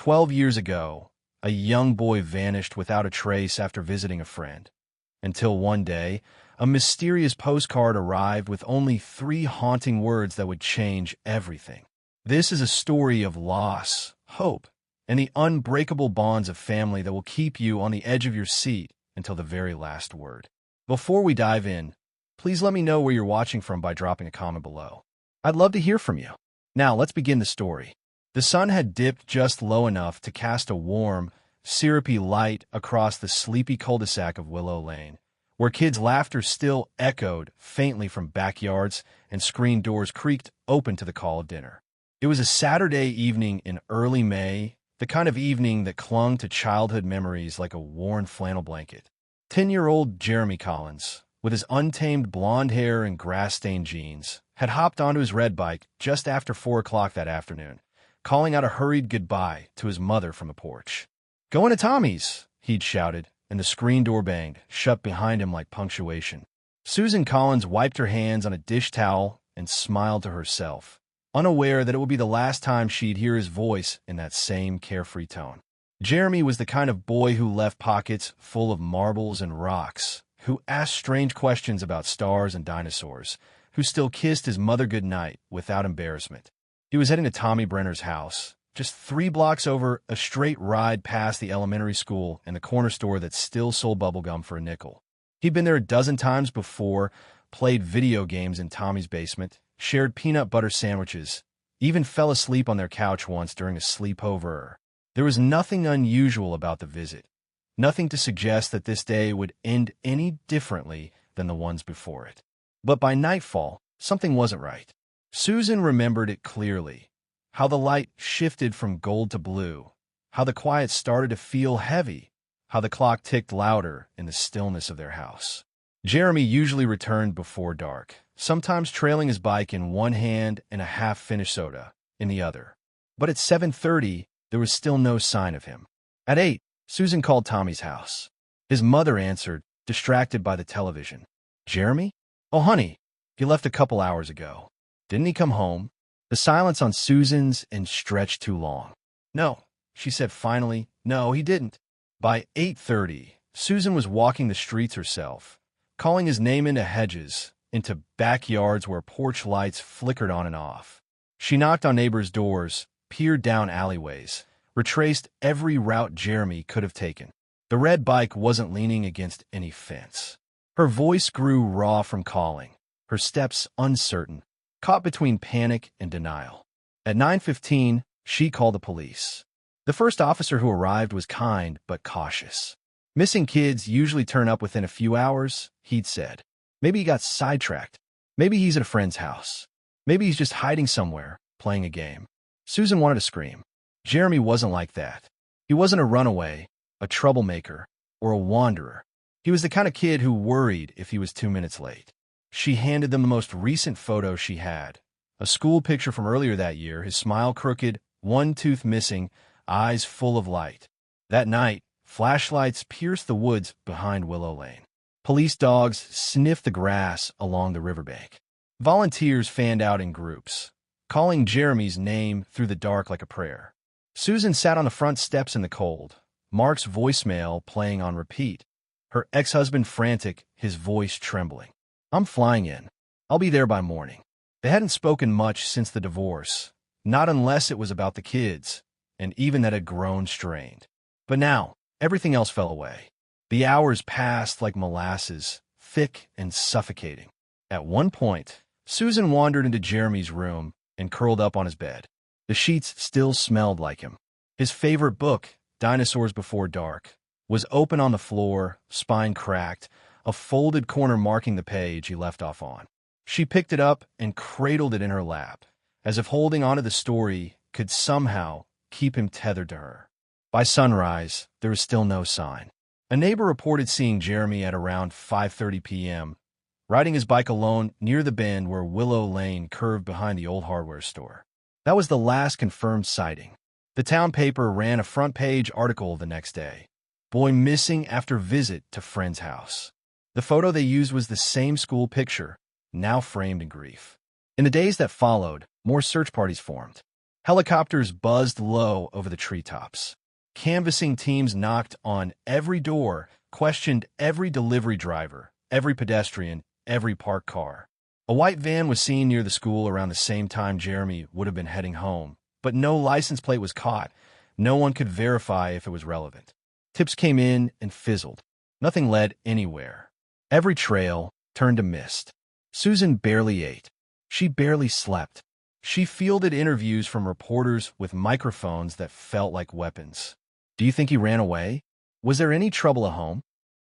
12 years ago, a young boy vanished without a trace after visiting a friend. Until one day, a mysterious postcard arrived with only 3 haunting words that would change everything. This is a story of loss, hope, and the unbreakable bonds of family that will keep you on the edge of your seat until the very last word. Before we dive in, please let me know where you're watching from by dropping a comment below. I'd love to hear from you. Now, let's begin the story. The sun had dipped just low enough to cast a warm, syrupy light across the sleepy cul-de-sac of Willow Lane, where kids' laughter still echoed faintly from backyards and screen doors creaked open to the call of dinner. It was a Saturday evening in early May, the kind of evening that clung to childhood memories like a worn flannel blanket. 10-year-old Jeremy Collins, with his untamed blonde hair and grass-stained jeans, had hopped onto his red bike just after 4 o'clock that afternoon, calling out a hurried goodbye to his mother from the porch. "Going to Tommy's," he'd shouted, and the screen door banged, shut behind him like punctuation. Susan Collins wiped her hands on a dish towel and smiled to herself, unaware that it would be the last time she'd hear his voice in that same carefree tone. Jeremy was the kind of boy who left pockets full of marbles and rocks, who asked strange questions about stars and dinosaurs, who still kissed his mother goodnight without embarrassment. He was heading to Tommy Brenner's house, just 3 blocks over, a straight ride past the elementary school and the corner store that still sold bubblegum for a nickel. He'd been there a dozen times before, played video games in Tommy's basement, shared peanut butter sandwiches, even fell asleep on their couch once during a sleepover. There was nothing unusual about the visit, nothing to suggest that this day would end any differently than the ones before it. But by nightfall, something wasn't right. Susan remembered it clearly, how the light shifted from gold to blue, how the quiet started to feel heavy, how the clock ticked louder in the stillness of their house. Jeremy usually returned before dark, sometimes trailing his bike in one hand and a half-finished soda in the other. But at 7:30, there was still no sign of him. At 8, Susan called Tommy's house. His mother answered, distracted by the television. "Jeremy? Oh, honey, he left a couple hours ago. Didn't he come home?" The silence on Susan's end stretched too long. "No," she said finally. "No, he didn't." By 8:30, Susan was walking the streets herself, calling his name into hedges, into backyards where porch lights flickered on and off. She knocked on neighbors' doors, peered down alleyways, retraced every route Jeremy could have taken. The red bike wasn't leaning against any fence. Her voice grew raw from calling, her steps uncertain, caught between panic and denial. At 9:15, she called the police. The first officer who arrived was kind but cautious. "Missing kids usually turn up within a few hours," he'd said. "Maybe he got sidetracked. Maybe he's at a friend's house. Maybe he's just hiding somewhere, playing a game." Susan wanted to scream. Jeremy wasn't like that. He wasn't a runaway, a troublemaker, or a wanderer. He was the kind of kid who worried if he was 2 minutes late. She handed them the most recent photo she had, a school picture from earlier that year, his smile crooked, one tooth missing, eyes full of light. That night, flashlights pierced the woods behind Willow Lane. Police dogs sniffed the grass along the riverbank. Volunteers fanned out in groups, calling Jeremy's name through the dark like a prayer. Susan sat on the front steps in the cold, Mark's voicemail playing on repeat, her ex-husband frantic, his voice trembling. "I'm flying in. I'll be there by morning." They hadn't spoken much since the divorce, not unless it was about the kids, and even that had grown strained. But now, everything else fell away. The hours passed like molasses, thick and suffocating. At one point, Susan wandered into Jeremy's room and curled up on his bed. The sheets still smelled like him. His favorite book, Dinosaurs Before Dark, was open on the floor, spine cracked, a folded corner marking the page he left off on. She picked it up and cradled it in her lap, as if holding onto the story could somehow keep him tethered to her. By sunrise, there was still no sign. A neighbor reported seeing Jeremy at around 5:30 p.m., riding his bike alone near the bend where Willow Lane curved behind the old hardware store. That was the last confirmed sighting. The town paper ran a front-page article the next day. "Boy missing after visit to friend's house." The photo they used was the same school picture, now framed in grief. In the days that followed, more search parties formed. Helicopters buzzed low over the treetops. Canvassing teams knocked on every door, questioned every delivery driver, every pedestrian, every parked car. A white van was seen near the school around the same time Jeremy would have been heading home, but no license plate was caught. No one could verify if it was relevant. Tips came in and fizzled. Nothing led anywhere. Every trail turned to mist. Susan barely ate. She barely slept. She fielded interviews from reporters with microphones that felt like weapons. Do you think he ran away? Was there any trouble at home?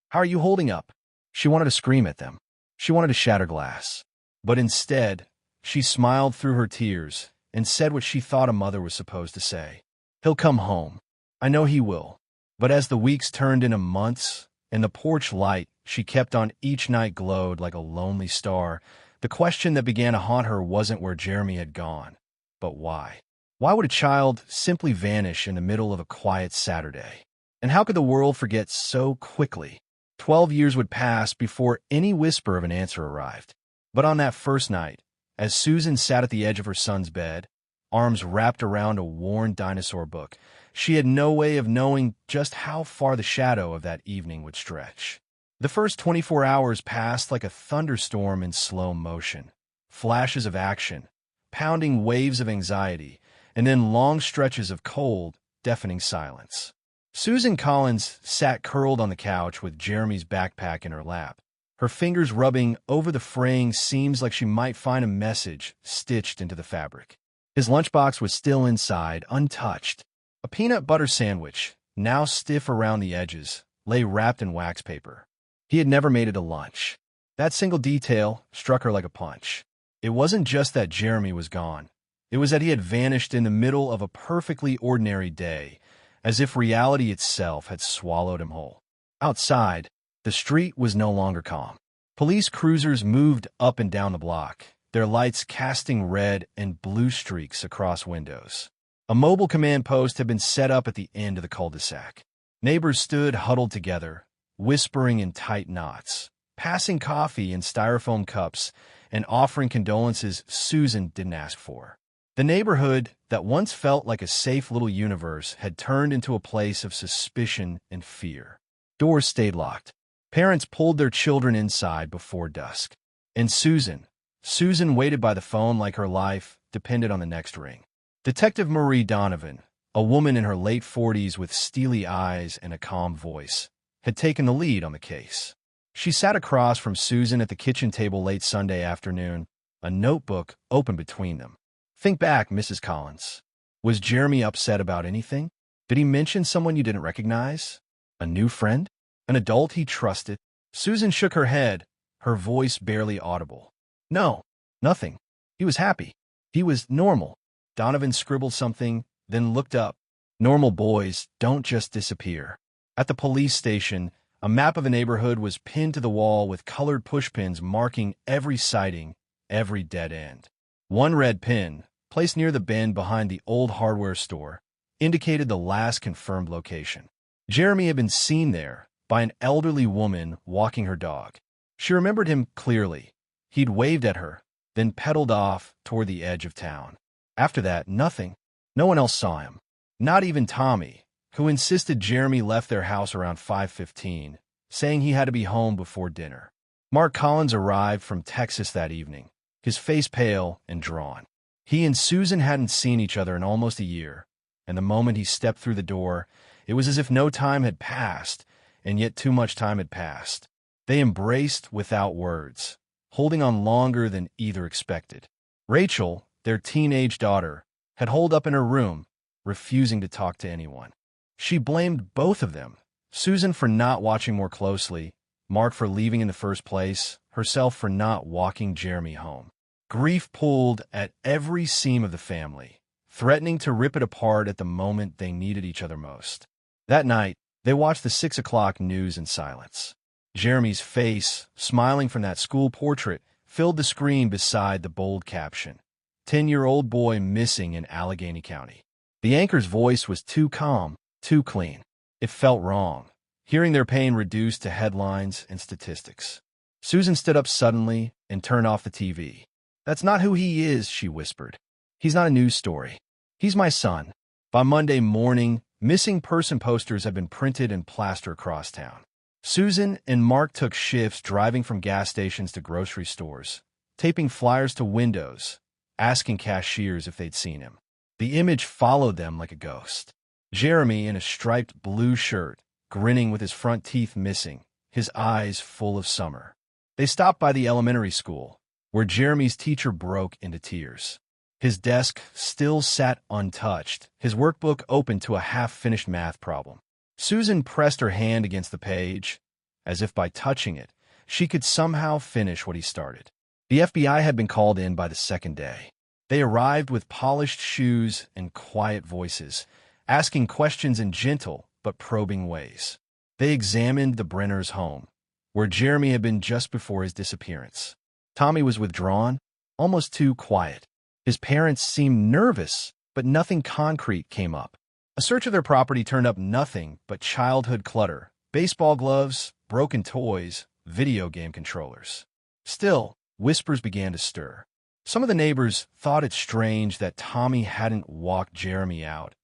How are you holding up? She wanted to scream at them. She wanted to shatter glass. But instead, she smiled through her tears and said what she thought a mother was supposed to say. He'll come home. I know he will. But as the weeks turned into months, and the porch light she kept on each night glowed like a lonely star, the question that began to haunt her wasn't where Jeremy had gone, but why. Why would a child simply vanish in the middle of a quiet Saturday? And how could the world forget so quickly? 12 years would pass before any whisper of an answer arrived. But on that first night, as Susan sat at the edge of her son's bed, arms wrapped around a worn dinosaur book, she had no way of knowing just how far the shadow of that evening would stretch. The first 24 hours passed like a thunderstorm in slow motion. Flashes of action, pounding waves of anxiety, and then long stretches of cold, deafening silence. Susan Collins sat curled on the couch with Jeremy's backpack in her lap, her fingers rubbing over the fraying seams like she might find a message stitched into the fabric. His lunchbox was still inside, untouched. A peanut butter sandwich, now stiff around the edges, lay wrapped in wax paper. He had never made it to lunch. That single detail struck her like a punch. It wasn't just that Jeremy was gone. It was that he had vanished in the middle of a perfectly ordinary day, as if reality itself had swallowed him whole. Outside, the street was no longer calm. Police cruisers moved up and down the block, their lights casting red and blue streaks across windows. A mobile command post had been set up at the end of the cul-de-sac. Neighbors stood huddled together, whispering in tight knots, passing coffee in styrofoam cups, and offering condolences Susan didn't ask for. The neighborhood that once felt like a safe little universe had turned into a place of suspicion and fear. Doors stayed locked. Parents pulled their children inside before dusk. And Susan waited by the phone like her life depended on the next ring. Detective Marie Donovan, a woman in her late 40s with steely eyes and a calm voice, had taken the lead on the case. She sat across from Susan at the kitchen table late Sunday afternoon, a notebook open between them. Think back, Mrs. Collins. Was Jeremy upset about anything? Did he mention someone you didn't recognize? A new friend? An adult he trusted? Susan shook her head, her voice barely audible. No, nothing. He was happy. He was normal. Donovan scribbled something, then looked up. Normal boys don't just disappear. At the police station, a map of the neighborhood was pinned to the wall with colored pushpins marking every sighting, every dead end. One red pin, placed near the bin behind the old hardware store, indicated the last confirmed location. Jeremy had been seen there by an elderly woman walking her dog. She remembered him clearly. He'd waved at her, then pedaled off toward the edge of town. After that, nothing. No one else saw him. Not even Tommy, who insisted Jeremy left their house around 5:15, saying he had to be home before dinner. Mark Collins arrived from Texas that evening, his face pale and drawn. He and Susan hadn't seen each other in almost a year, and the moment he stepped through the door, it was as if no time had passed, and yet too much time had passed. They embraced without words, holding on longer than either expected. Rachel, their teenage daughter, had holed up in her room, refusing to talk to anyone. She blamed both of them, Susan for not watching more closely, Mark for leaving in the first place, herself for not walking Jeremy home. Grief pulled at every seam of the family, threatening to rip it apart at the moment they needed each other most. That night, they watched the 6 o'clock news in silence. Jeremy's face, smiling from that school portrait, filled the screen beside the bold caption, 10-year-old boy missing in Allegheny County. The anchor's voice was too calm, too clean. It felt wrong, hearing their pain reduced to headlines and statistics. Susan stood up suddenly and turned off the TV. That's not who he is, she whispered. He's not a news story. He's my son. By Monday morning, missing person posters had been printed and plastered across town. Susan and Mark took shifts driving from gas stations to grocery stores, taping flyers to windows, asking cashiers if they'd seen him. The image followed them like a ghost. Jeremy in a striped blue shirt, grinning with his front teeth missing, his eyes full of summer. They stopped by the elementary school, where Jeremy's teacher broke into tears. His desk still sat untouched, his workbook open to a half-finished math problem. Susan pressed her hand against the page, as if by touching it, she could somehow finish what he started. The FBI had been called in by the second day. They arrived with polished shoes and quiet voices, asking questions in gentle but probing ways. They examined the Brenner's home, where Jeremy had been just before his disappearance. Tommy was withdrawn, almost too quiet. His parents seemed nervous, but nothing concrete came up. A search of their property turned up nothing but childhood clutter, baseball gloves, broken toys, video game controllers. Still, whispers began to stir. Some of the neighbors thought it strange that Tommy hadn't walked Jeremy out,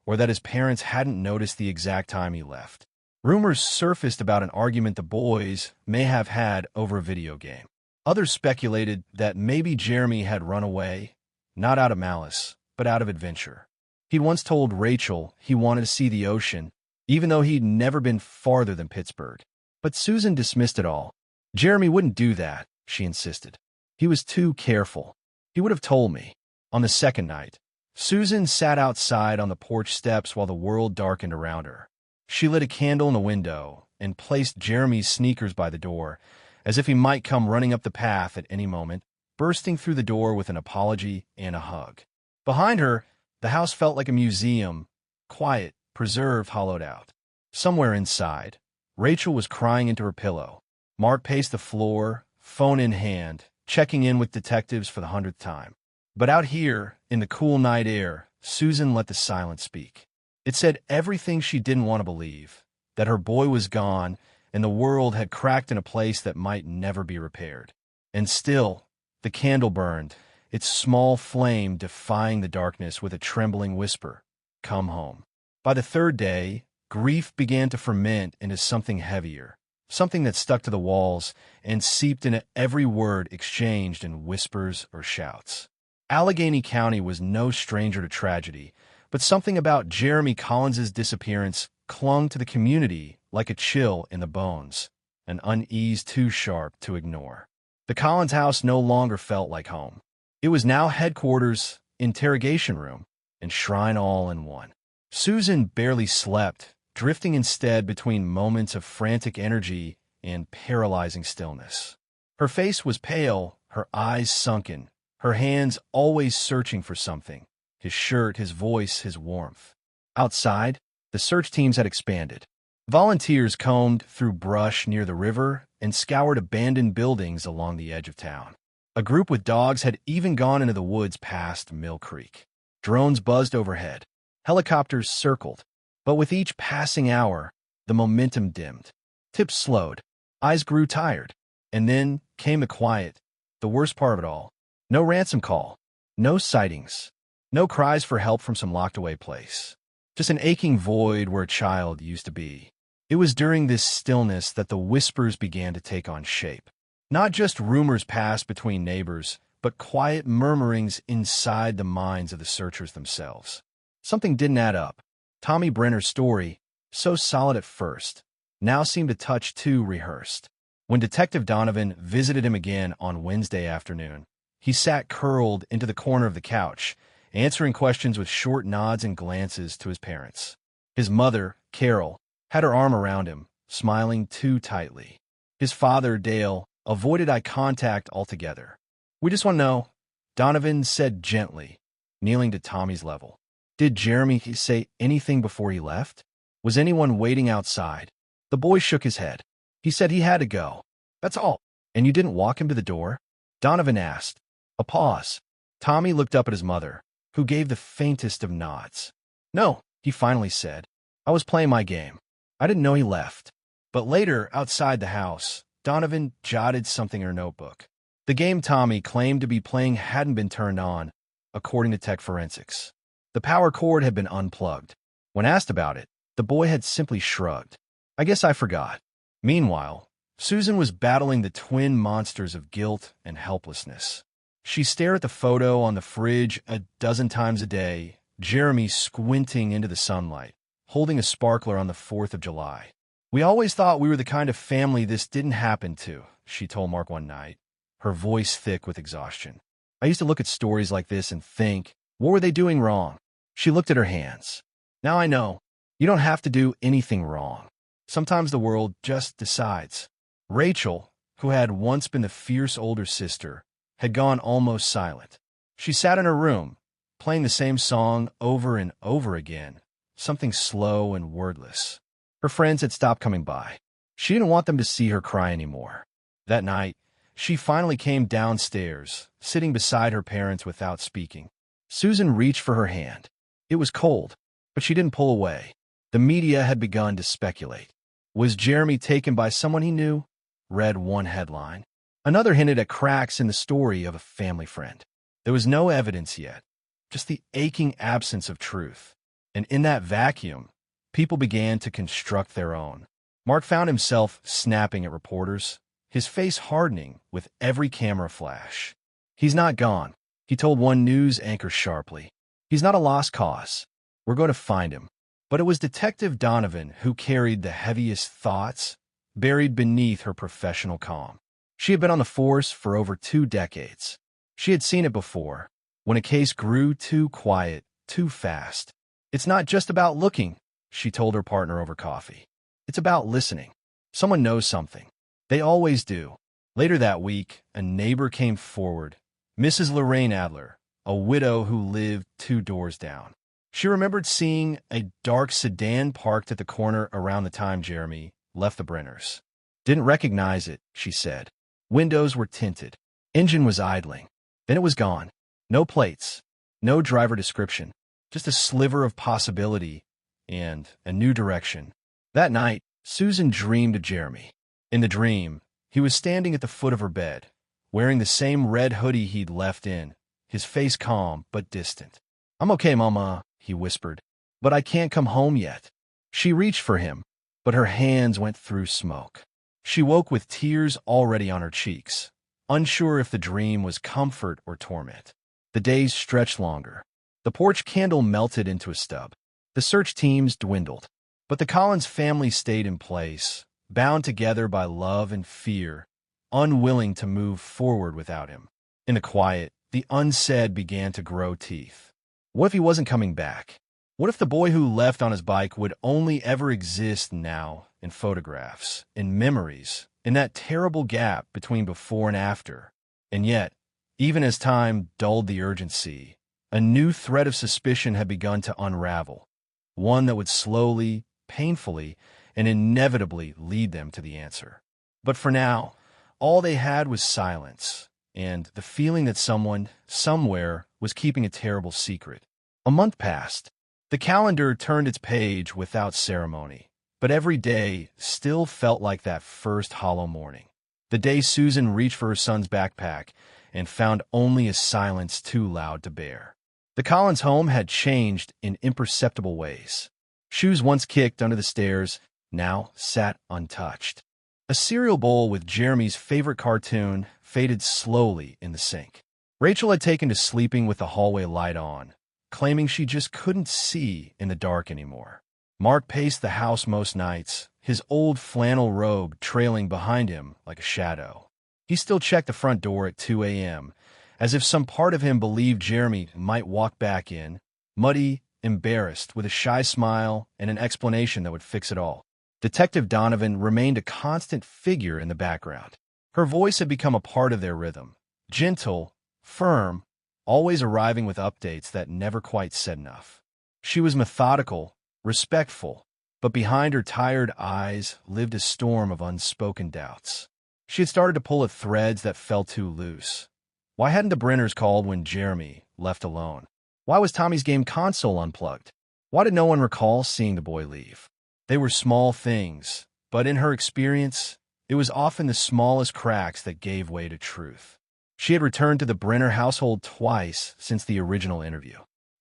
or that his parents hadn't noticed the exact time he left. Rumors surfaced about an argument the boys may have had over a video game. Others speculated that maybe Jeremy had run away, not out of malice, but out of adventure. He'd once told Rachel he wanted to see the ocean, even though he'd never been farther than Pittsburgh. But Susan dismissed it all. Jeremy wouldn't do that, she insisted. He was too careful. He would have told me. On the second night, Susan sat outside on the porch steps while the world darkened around her. She lit a candle in a window and placed Jeremy's sneakers by the door, as if he might come running up the path at any moment, bursting through the door with an apology and a hug. Behind her, the house felt like a museum, quiet, preserved, hollowed out. Somewhere inside, Rachel was crying into her pillow. Mark paced the floor, phone in hand, checking in with detectives for the 100th time. But out here, in the cool night air, Susan let the silence speak. It said everything she didn't want to believe, that her boy was gone and the world had cracked in a place that might never be repaired. And still, the candle burned, its small flame defying the darkness with a trembling whisper, "Come home." By the third day, grief began to ferment into something heavier, something that stuck to the walls and seeped into every word exchanged in whispers or shouts. Allegheny County was no stranger to tragedy, but something about Jeremy Collins's disappearance clung to the community like a chill in the bones, an unease too sharp to ignore. The Collins house no longer felt like home. It was now headquarters, interrogation room, and shrine all in one. Susan barely slept, drifting instead between moments of frantic energy and paralyzing stillness. Her face was pale, her eyes sunken, her hands always searching for something, his shirt, his voice, his warmth. Outside, the search teams had expanded. Volunteers combed through brush near the river and scoured abandoned buildings along the edge of town. A group with dogs had even gone into the woods past Mill Creek. Drones buzzed overhead. Helicopters circled. But with each passing hour, the momentum dimmed. Tips slowed. Eyes grew tired. And then came the quiet, the worst part of it all. No ransom call. No sightings. No cries for help from some locked-away place. Just an aching void where a child used to be. It was during this stillness that the whispers began to take on shape. Not just rumors passed between neighbors, but quiet murmurings inside the minds of the searchers themselves. Something didn't add up. Tommy Brenner's story, so solid at first, now seemed a touch too rehearsed. When Detective Donovan visited him again on Wednesday afternoon, he sat curled into the corner of the couch, answering questions with short nods and glances to his parents. His mother, Carol, had her arm around him, smiling too tightly. His father, Dale, avoided eye contact altogether. "We just want to know," Donovan said gently, kneeling to Tommy's level. "Did Jeremy say anything before he left? Was anyone waiting outside?" The boy shook his head. "He said he had to go. That's all." "And you didn't walk him to the door?" Donovan asked. A pause. Tommy looked up at his mother, who gave the faintest of nods. "No," he finally said. "I was playing my game. I didn't know he left." But later, outside the house, Donovan jotted something in her notebook. The game Tommy claimed to be playing hadn't been turned on, according to tech forensics. The power cord had been unplugged. When asked about it, the boy had simply shrugged. I guess I forgot. Meanwhile, Susan was battling the twin monsters of guilt and helplessness. She stared at the photo on the fridge a dozen times a day, Jeremy squinting into the sunlight, holding a sparkler on the 4th of July. "We always thought we were the kind of family this didn't happen to," she told Mark one night, her voice thick with exhaustion. "I used to look at stories like this and think, what were they doing wrong?" She looked at her hands. "Now I know. You don't have to do anything wrong. Sometimes the world just decides." Rachel, who had once been the fierce older sister, had gone almost silent. She sat in her room, playing the same song over and over again, something slow and wordless. Her friends had stopped coming by. She didn't want them to see her cry anymore. That night, she finally came downstairs, sitting beside her parents without speaking. Susan reached for her hand. It was cold, but she didn't pull away. The media had begun to speculate. Was Jeremy taken by someone he knew? Read one headline. Another hinted at cracks in the story of a family friend. There was no evidence yet, just the aching absence of truth. And in that vacuum, people began to construct their own. Mark found himself snapping at reporters, his face hardening with every camera flash. "He's not gone," he told one news anchor sharply. "He's not a lost cause. We're going to find him." But it was Detective Donovan who carried the heaviest thoughts, buried beneath her professional calm. She had been on the force for over 2 decades. She had seen it before, when a case grew too quiet, too fast. "It's not just about looking," she told her partner over coffee. "It's about listening. Someone knows something. They always do." Later that week, a neighbor came forward, Mrs. Lorraine Adler, a widow who lived 2 doors down. She remembered seeing a dark sedan parked at the corner around the time Jeremy left the Brenners. "Didn't recognize it," she said. "Windows were tinted. Engine was idling. Then it was gone. No plates. No driver description. Just a sliver of possibility and a new direction." That night, Susan dreamed of Jeremy. In the dream, he was standing at the foot of her bed, wearing the same red hoodie he'd left in, his face calm but distant. "I'm okay, Mama," he whispered, "but I can't come home yet." She reached for him, but her hands went through smoke. She woke with tears already on her cheeks, unsure if the dream was comfort or torment. The days stretched longer. The porch candle melted into a stub. The search teams dwindled. But the Collins family stayed in place, bound together by love and fear, unwilling to move forward without him. In the quiet, the unsaid began to grow teeth. What if he wasn't coming back? What if the boy who left on his bike would only ever exist now in photographs, in memories, in that terrible gap between before and after? And yet, even as time dulled the urgency, a new thread of suspicion had begun to unravel, one that would slowly, painfully, and inevitably lead them to the answer. But for now, all they had was silence, and the feeling that someone, somewhere, was keeping a terrible secret. A month passed. The calendar turned its page without ceremony, but every day still felt like that first hollow morning. The day Susan reached for her son's backpack and found only a silence too loud to bear. The Collins home had changed in imperceptible ways. Shoes once kicked under the stairs now sat untouched. A cereal bowl with Jeremy's favorite cartoon faded slowly in the sink. Rachel had taken to sleeping with the hallway light on, claiming she just couldn't see in the dark anymore. Mark paced the house most nights, his old flannel robe trailing behind him like a shadow. He still checked the front door at 2 a.m., as if some part of him believed Jeremy might walk back in, muddy, embarrassed, with a shy smile and an explanation that would fix it all. Detective Donovan remained a constant figure in the background. Her voice had become a part of their rhythm, gentle, firm, always arriving with updates that never quite said enough. She was methodical, respectful, but behind her tired eyes lived a storm of unspoken doubts. She had started to pull at threads that felt too loose. Why hadn't the Brenners called when Jeremy left alone? Why was Tommy's game console unplugged? Why did no one recall seeing the boy leave? They were small things, but in her experience, it was often the smallest cracks that gave way to truth. She had returned to the Brenner household twice since the original interview.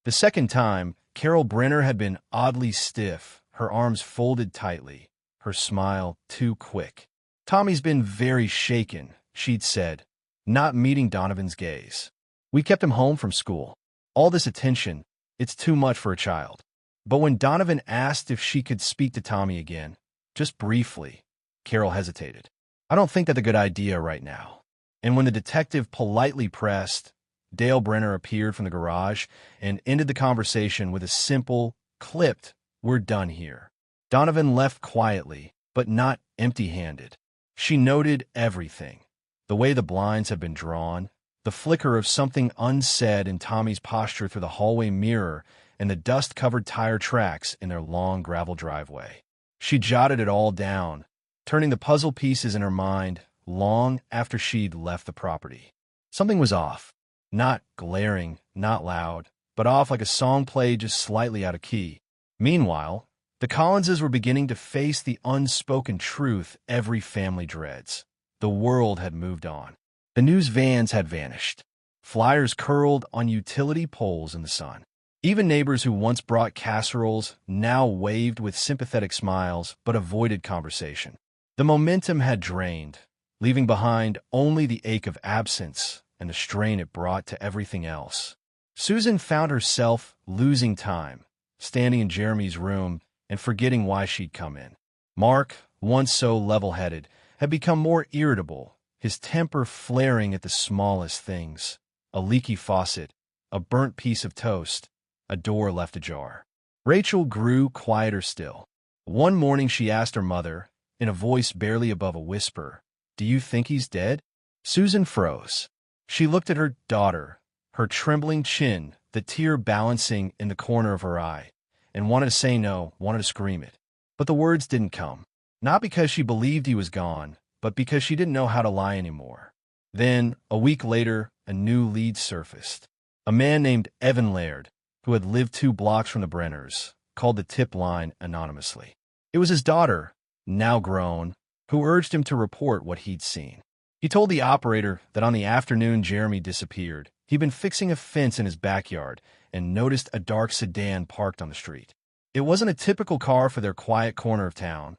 The second time, Carol Brenner had been oddly stiff, her arms folded tightly, her smile too quick. "Tommy's been very shaken," she'd said, not meeting Donovan's gaze. "We kept him home from school. All this attention, it's too much for a child." But when Donovan asked if she could speak to Tommy again, just briefly, Carol hesitated. "I don't think that's a good idea right now." And when the detective politely pressed, Dale Brenner appeared from the garage and ended the conversation with a simple, clipped, "We're done here." Donovan left quietly, but not empty-handed. She noted everything. The way the blinds had been drawn, the flicker of something unsaid in Tommy's posture through the hallway mirror, and the dust-covered tire tracks in their long gravel driveway. She jotted it all down, turning the puzzle pieces in her mind long after she'd left the property. Something was off. Not glaring, not loud, but off like a song played just slightly out of key. Meanwhile, the Collinses were beginning to face the unspoken truth every family dreads. The world had moved on. The news vans had vanished. Flyers curled on utility poles in the sun. Even neighbors who once brought casseroles now waved with sympathetic smiles but avoided conversation. The momentum had drained, leaving behind only the ache of absence and the strain it brought to everything else. Susan found herself losing time, standing in Jeremy's room and forgetting why she'd come in. Mark, once so level-headed, had become more irritable, his temper flaring at the smallest things. A leaky faucet, a burnt piece of toast, a door left ajar. Rachel grew quieter still. One morning she asked her mother, in a voice barely above a whisper, "Do you think he's dead?" Susan froze. She looked at her daughter, her trembling chin, the tear balancing in the corner of her eye, and wanted to say no, wanted to scream it. But the words didn't come. Not because she believed he was gone, but because she didn't know how to lie anymore. Then, a week later, a new lead surfaced. A man named Evan Laird, who had lived 2 blocks from the Brenners, called the tip line anonymously. It was his daughter, now grown, who urged him to report what he'd seen. He told the operator that on the afternoon Jeremy disappeared, he'd been fixing a fence in his backyard and noticed a dark sedan parked on the street. It wasn't a typical car for their quiet corner of town,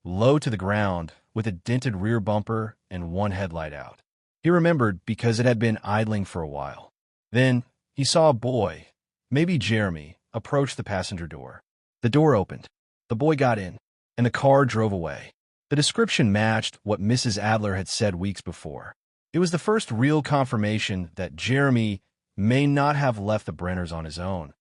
low to the ground, with a dented rear bumper and one headlight out. He remembered because it had been idling for a while. Then he saw a boy, maybe Jeremy, approach the passenger door. The door opened. The boy got in, and the car drove away. The description matched what Mrs. Adler had said weeks before. It was the first real confirmation that Jeremy may not have left the Brenners on his own,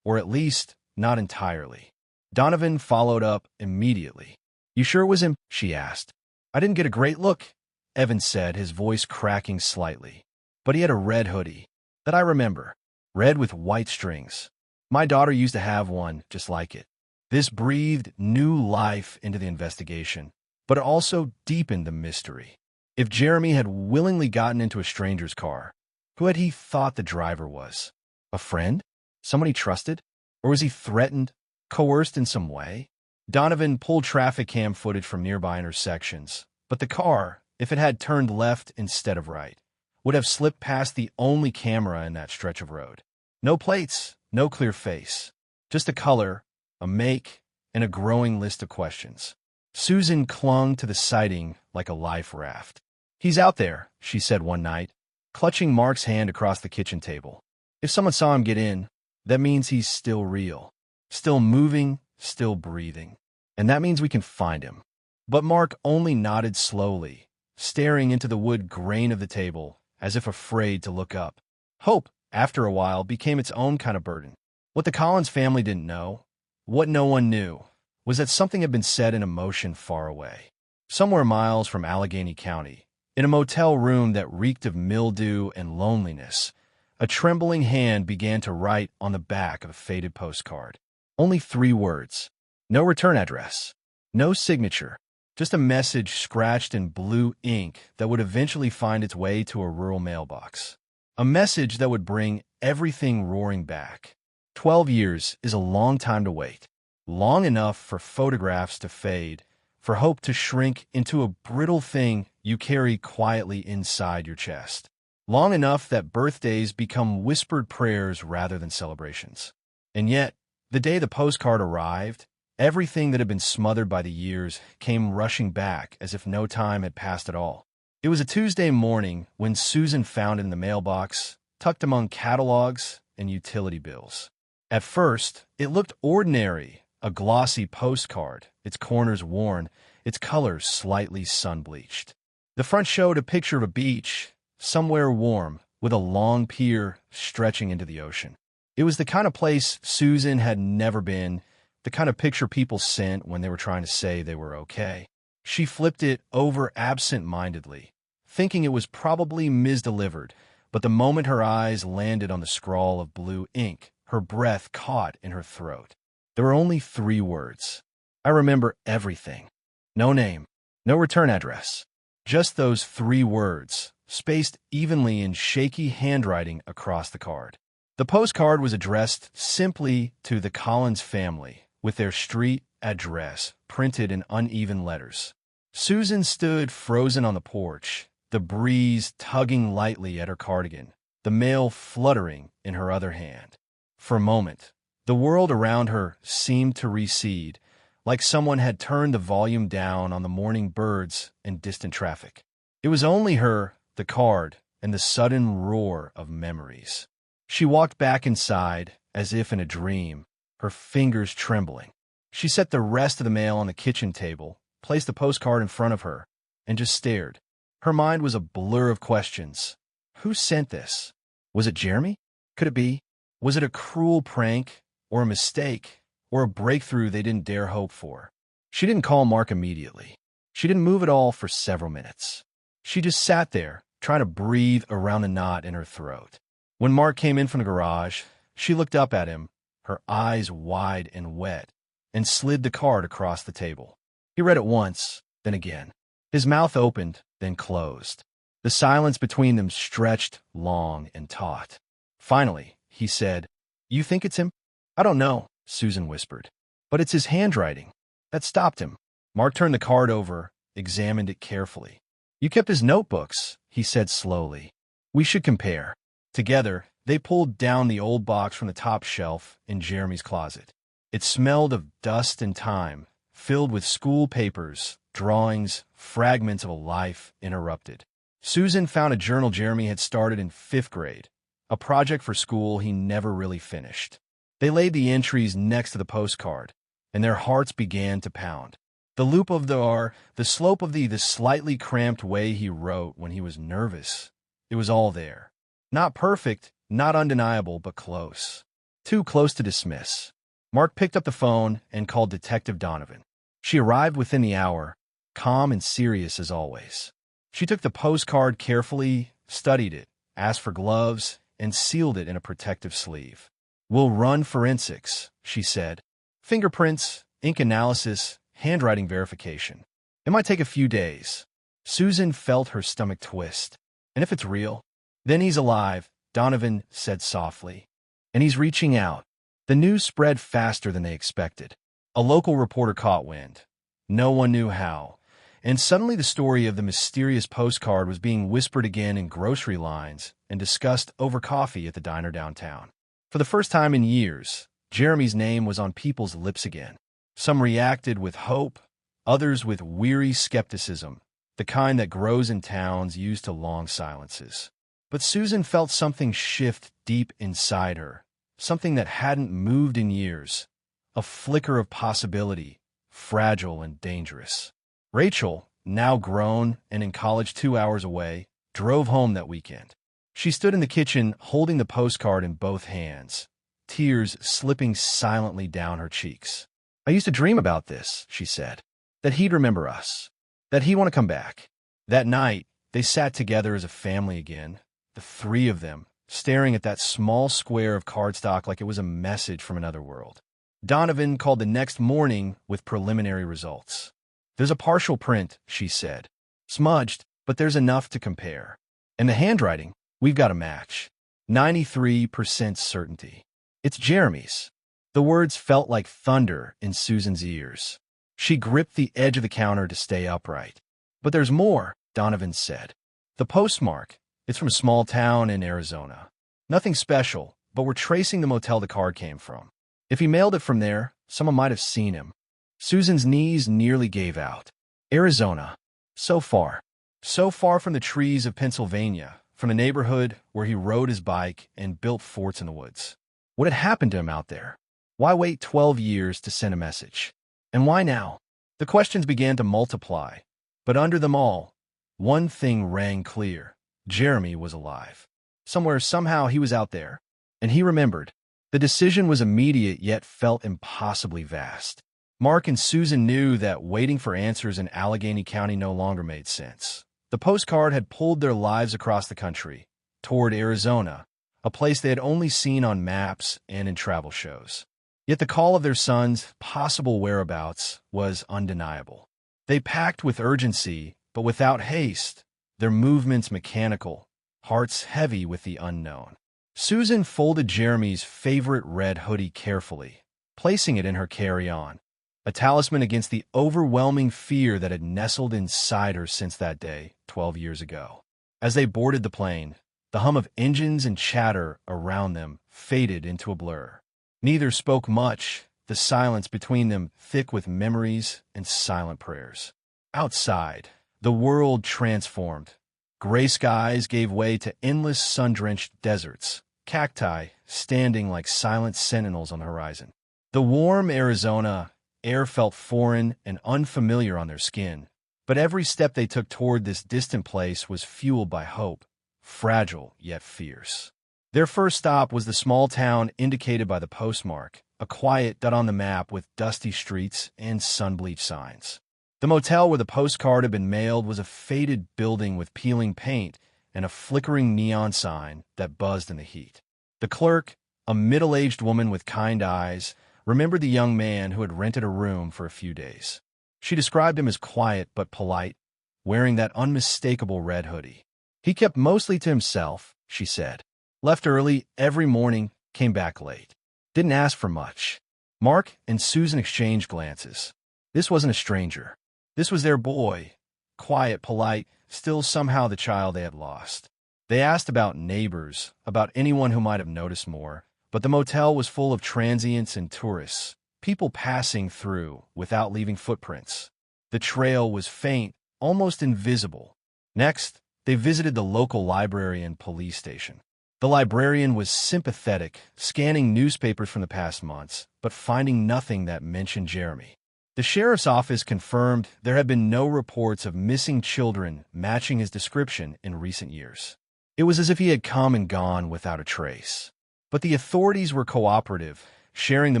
or at least not entirely. Donovan followed up immediately. "You sure it was him?" she asked. "I didn't get a great look," Evan said, his voice cracking slightly. "But he had a red hoodie. That I remember. Red with white strings. My daughter used to have one just like it." This breathed new life into the investigation, but it also deepened the mystery. If Jeremy had willingly gotten into a stranger's car, who had he thought the driver was? A friend? Someone he trusted? Or was he threatened, coerced in some way? Donovan pulled traffic cam footage from nearby intersections, but the car, if it had turned left instead of right, would have slipped past the only camera in that stretch of road. No plates, no clear face, just a color, a make, and a growing list of questions. Susan clung to the sighting like a life raft. "He's out there," she said one night, clutching Mark's hand across the kitchen table. "If someone saw him get in, that means he's still real, still moving, still breathing. And that means we can find him." But Mark only nodded slowly, staring into the wood grain of the table, as if afraid to look up. Hope, after a while, became its own kind of burden. What the Collins family didn't know, what no one knew, was that something had been set in a motion far away. Somewhere miles from Allegheny County, in a motel room that reeked of mildew and loneliness, a trembling hand began to write on the back of a faded postcard. Only 3 words. No return address. No signature. Just a message scratched in blue ink that would eventually find its way to a rural mailbox. A message that would bring everything roaring back. 12 years is a long time to wait. Long enough for photographs to fade, for hope to shrink into a brittle thing you carry quietly inside your chest. long enough that birthdays become whispered prayers rather than celebrations. And yet, the day the postcard arrived, everything that had been smothered by the years came rushing back as if no time had passed at all. It was a Tuesday morning when Susan found it in the mailbox, tucked among catalogs and utility bills. At first, it looked ordinary, a glossy postcard, its corners worn, its colors slightly sun-bleached. The front showed a picture of a beach, somewhere warm, with a long pier stretching into the ocean. It was the kind of place Susan had never been, the kind of picture people sent when they were trying to say they were okay. She flipped it over absent-mindedly, thinking it was probably misdelivered, but the moment her eyes landed on the scrawl of blue ink, her breath caught in her throat. There were only 3 words. I remember everything. No name, no return address. Just those 3 words, spaced evenly in shaky handwriting across the card. The postcard was addressed simply to the Collins family, with their street address printed in uneven letters. Susan stood frozen on the porch, the breeze tugging lightly at her cardigan, the mail fluttering in her other hand. For a moment, the world around her seemed to recede, like someone had turned the volume down on the morning birds and distant traffic. It was only her, the card, and the sudden roar of memories. She walked back inside, as if in a dream, her fingers trembling. She set the rest of the mail on the kitchen table, placed the postcard in front of her, and just stared. Her mind was a blur of questions. Who sent this? Was it Jeremy? Could it be? Was it a cruel prank, or a mistake, or a breakthrough they didn't dare hope for? She didn't call Mark immediately. She didn't move at all for several minutes. She just sat there, trying to breathe around the knot in her throat. When Mark came in from the garage, she looked up at him, her eyes wide and wet, and slid the card across the table. He read it once, then again. His mouth opened, then closed. The silence between them stretched long and taut. Finally, he said, "You think it's him?" "I don't know," Susan whispered. "But it's his handwriting." That stopped him. Mark turned the card over, examined it carefully. "You kept his notebooks," he said slowly. "We should compare." Together, they pulled down the old box from the top shelf in Jeremy's closet. It smelled of dust and time, filled with school papers, drawings, fragments of a life interrupted. Susan found a journal Jeremy had started in 5th grade, a project for school he never really finished. They laid the entries next to the postcard, and their hearts began to pound. The loop of the R, the slope of the slightly cramped way he wrote when he was nervous. It was all there. Not perfect, not undeniable, but close. Too close to dismiss. Mark picked up the phone and called Detective Donovan. She arrived within the hour, calm and serious as always. She took the postcard carefully, studied it, asked for gloves, and sealed it in a protective sleeve. "We'll run forensics," she said. "Fingerprints, ink analysis, handwriting verification. It might take a few days." Susan felt her stomach twist. "And if it's real?" "Then he's alive," Donovan said softly. "And he's reaching out." The news spread faster than they expected. A local reporter caught wind. No one knew how. And suddenly the story of the mysterious postcard was being whispered again in grocery lines and discussed over coffee at the diner downtown. For the first time in years, Jeremy's name was on people's lips again. Some reacted with hope, others with weary skepticism, the kind that grows in towns used to long silences. But Susan felt something shift deep inside her, something that hadn't moved in years, a flicker of possibility, fragile and dangerous. Rachel, now grown and in college 2 hours away, drove home that weekend. She stood in the kitchen holding the postcard in both hands, tears slipping silently down her cheeks. "I used to dream about this," she said, "that he'd remember us, that he'd want to come back." That night, they sat together as a family again, the 3 of them, staring at that small square of cardstock like it was a message from another world. Donovan called the next morning with preliminary results. "There's a partial print," she said. "Smudged, but there's enough to compare. And the handwriting, we've got a match. 93% certainty. It's Jeremy's." The words felt like thunder in Susan's ears. She gripped the edge of the counter to stay upright. "But there's more," Donovan said. "The postmark. It's from a small town in Arizona. Nothing special, but we're tracing the motel the card came from. If he mailed it from there, someone might have seen him. Susan's knees nearly gave out. Arizona. So far. So far from the trees of Pennsylvania, from the neighborhood where he rode his bike and built forts in the woods. What had happened to him out there? Why wait 12 years to send a message? And why now? The questions began to multiply, but under them all, one thing rang clear. Jeremy was alive. Somewhere, somehow, he was out there. And he remembered. The decision was immediate yet felt impossibly vast. Mark and Susan knew that waiting for answers in Allegheny County no longer made sense. The postcard had pulled their lives across the country, toward Arizona, a place they had only seen on maps and in travel shows. Yet the call of their son's possible whereabouts was undeniable. They packed with urgency, but without haste, their movements mechanical, hearts heavy with the unknown. Susan folded Jeremy's favorite red hoodie carefully, placing it in her carry-on, a talisman against the overwhelming fear that had nestled inside her since that day, 12 years ago. As they boarded the plane, the hum of engines and chatter around them faded into a blur. Neither spoke much, the silence between them thick with memories and silent prayers. Outside, the world transformed. Gray skies gave way to endless sun-drenched deserts, cacti standing like silent sentinels on the horizon. The warm Arizona air felt foreign and unfamiliar on their skin, but every step they took toward this distant place was fueled by hope, fragile yet fierce. Their first stop was the small town indicated by the postmark, a quiet dot on the map with dusty streets and sun-bleached signs. The motel where the postcard had been mailed was a faded building with peeling paint and a flickering neon sign that buzzed in the heat. The clerk, a middle-aged woman with kind eyes, remembered the young man who had rented a room for a few days. She described him as quiet but polite, wearing that unmistakable red hoodie. He kept mostly to himself, she said. Left early every morning, came back late. Didn't ask for much. Mark and Susan exchanged glances. This wasn't a stranger. This was their boy. Quiet, polite, still somehow the child they had lost. They asked about neighbors, about anyone who might have noticed more, but the motel was full of transients and tourists, people passing through without leaving footprints. The trail was faint, almost invisible. Next, they visited the local library and police station. The librarian was sympathetic, scanning newspapers from the past months, but finding nothing that mentioned Jeremy. The sheriff's office confirmed there had been no reports of missing children matching his description in recent years. It was as if he had come and gone without a trace. But the authorities were cooperative, sharing the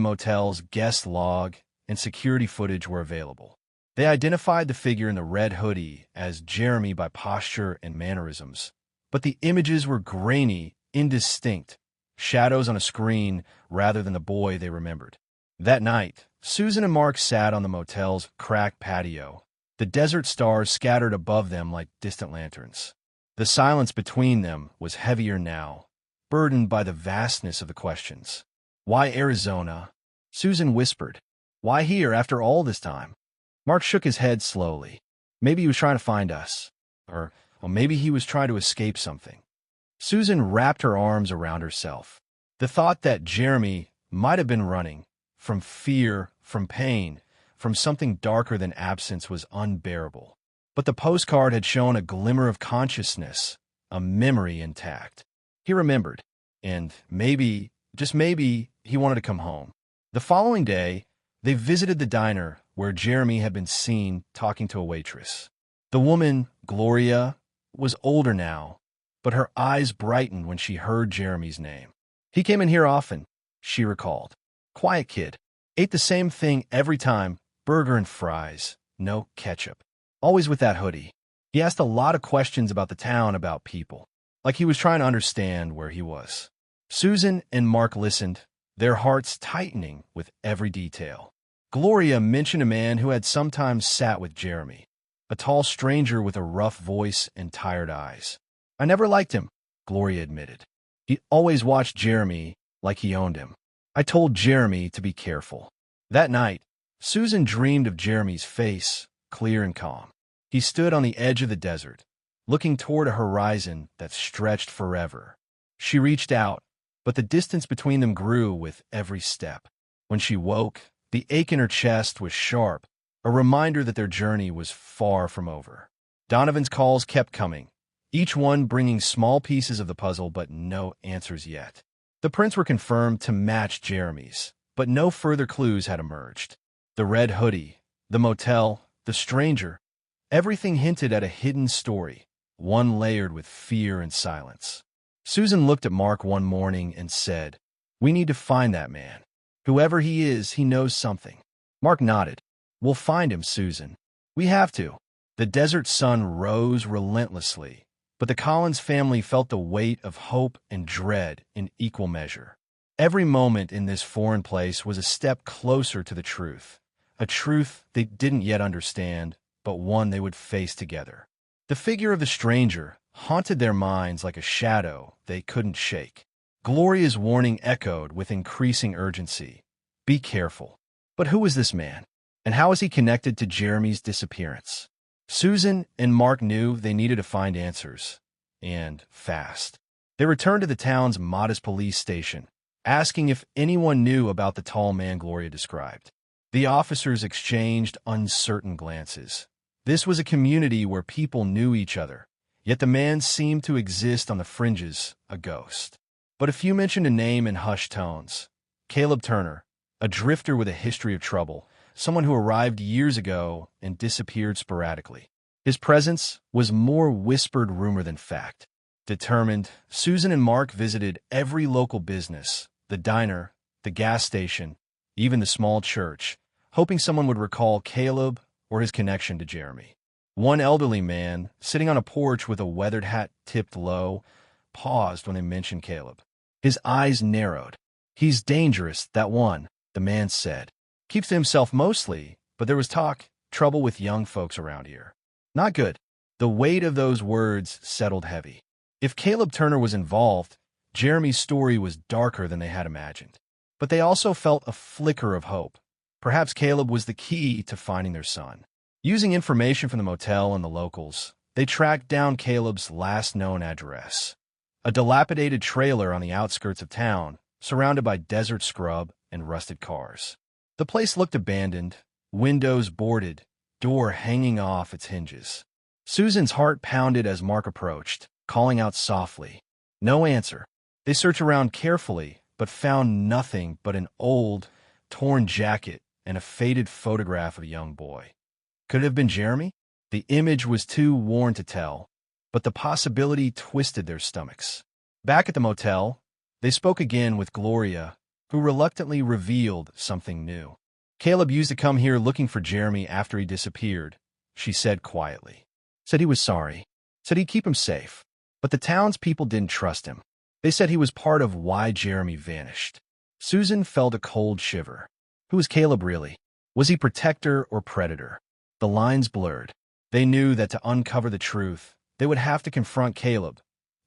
motel's guest log and security footage were available. They identified the figure in the red hoodie as Jeremy by posture and mannerisms, but the images were grainy, indistinct, shadows on a screen rather than the boy they remembered. That night, Susan and Mark sat on the motel's cracked patio, the desert stars scattered above them like distant lanterns. The silence between them was heavier now, burdened by the vastness of the questions. Why Arizona? Susan whispered. Why here after all this time? Mark shook his head slowly. Maybe he was trying to find us. Or maybe he was trying to escape something. Susan wrapped her arms around herself. The thought that Jeremy might have been running from fear, from pain, from something darker than absence was unbearable. But the postcard had shown a glimmer of consciousness, a memory intact. He remembered, and maybe, just maybe, he wanted to come home. The following day, they visited the diner where Jeremy had been seen talking to a waitress. The woman, Gloria, was older now, but her eyes brightened when she heard Jeremy's name. He came in here often, she recalled. Quiet kid. Ate the same thing every time, burger and fries, no ketchup. Always with that hoodie. He asked a lot of questions about the town, about people, like he was trying to understand where he was. Susan and Mark listened, their hearts tightening with every detail. Gloria mentioned a man who had sometimes sat with Jeremy, a tall stranger with a rough voice and tired eyes. I never liked him, Gloria admitted. He always watched Jeremy like he owned him. I told Jeremy to be careful. That night, Susan dreamed of Jeremy's face, clear and calm. He stood on the edge of the desert, looking toward a horizon that stretched forever. She reached out, but the distance between them grew with every step. When she woke, the ache in her chest was sharp, a reminder that their journey was far from over. Donovan's calls kept coming, each one bringing small pieces of the puzzle but no answers yet. The prints were confirmed to match Jeremy's, but no further clues had emerged. The red hoodie, the motel, the stranger, everything hinted at a hidden story, one layered with fear and silence. Susan looked at Mark one morning and said, "We need to find that man. Whoever he is, he knows something." Mark nodded. "We'll find him, Susan. We have to." The desert sun rose relentlessly, but the Collins family felt the weight of hope and dread in equal measure. Every moment in this foreign place was a step closer to the truth, a truth they didn't yet understand, but one they would face together. The figure of the stranger haunted their minds like a shadow they couldn't shake. Gloria's warning echoed with increasing urgency. "Be careful." But who was this man? And how was he connected to Jeremy's disappearance? Susan and Mark knew they needed to find answers, and fast. They returned to the town's modest police station, asking if anyone knew about the tall man Gloria described. The officers exchanged uncertain glances. This was a community where people knew each other, yet the man seemed to exist on the fringes, a ghost. But a few mentioned a name in hushed tones. Caleb Turner, a drifter with a history of trouble, someone who arrived years ago and disappeared sporadically. His presence was more whispered rumor than fact. Determined, Susan and Mark visited every local business, the diner, the gas station, even the small church, hoping someone would recall Caleb or his connection to Jeremy. One elderly man, sitting on a porch with a weathered hat tipped low, paused when they mentioned Caleb. His eyes narrowed. "He's dangerous, that one," the man said. "Keeps to himself mostly, but there was trouble with young folks around here." Not good. The weight of those words settled heavy. If Caleb Turner was involved, Jeremy's story was darker than they had imagined. But they also felt a flicker of hope. Perhaps Caleb was the key to finding their son. Using information from the motel and the locals, they tracked down Caleb's last known address. A dilapidated trailer on the outskirts of town, surrounded by desert scrub and rusted cars. The place looked abandoned, windows boarded, door hanging off its hinges. Susan's heart pounded as Mark approached, calling out softly. No answer. They searched around carefully, but found nothing but an old, torn jacket and a faded photograph of a young boy. Could it have been Jeremy? The image was too worn to tell, but the possibility twisted their stomachs. Back at the motel, they spoke again with Gloria, who reluctantly revealed something new. "Caleb used to come here looking for Jeremy after he disappeared," she said quietly. "Said he was sorry. Said he'd keep him safe. But the townspeople didn't trust him. They said he was part of why Jeremy vanished." Susan felt a cold shiver. Who was Caleb really? Was he protector or predator? The lines blurred. They knew that to uncover the truth, they would have to confront Caleb,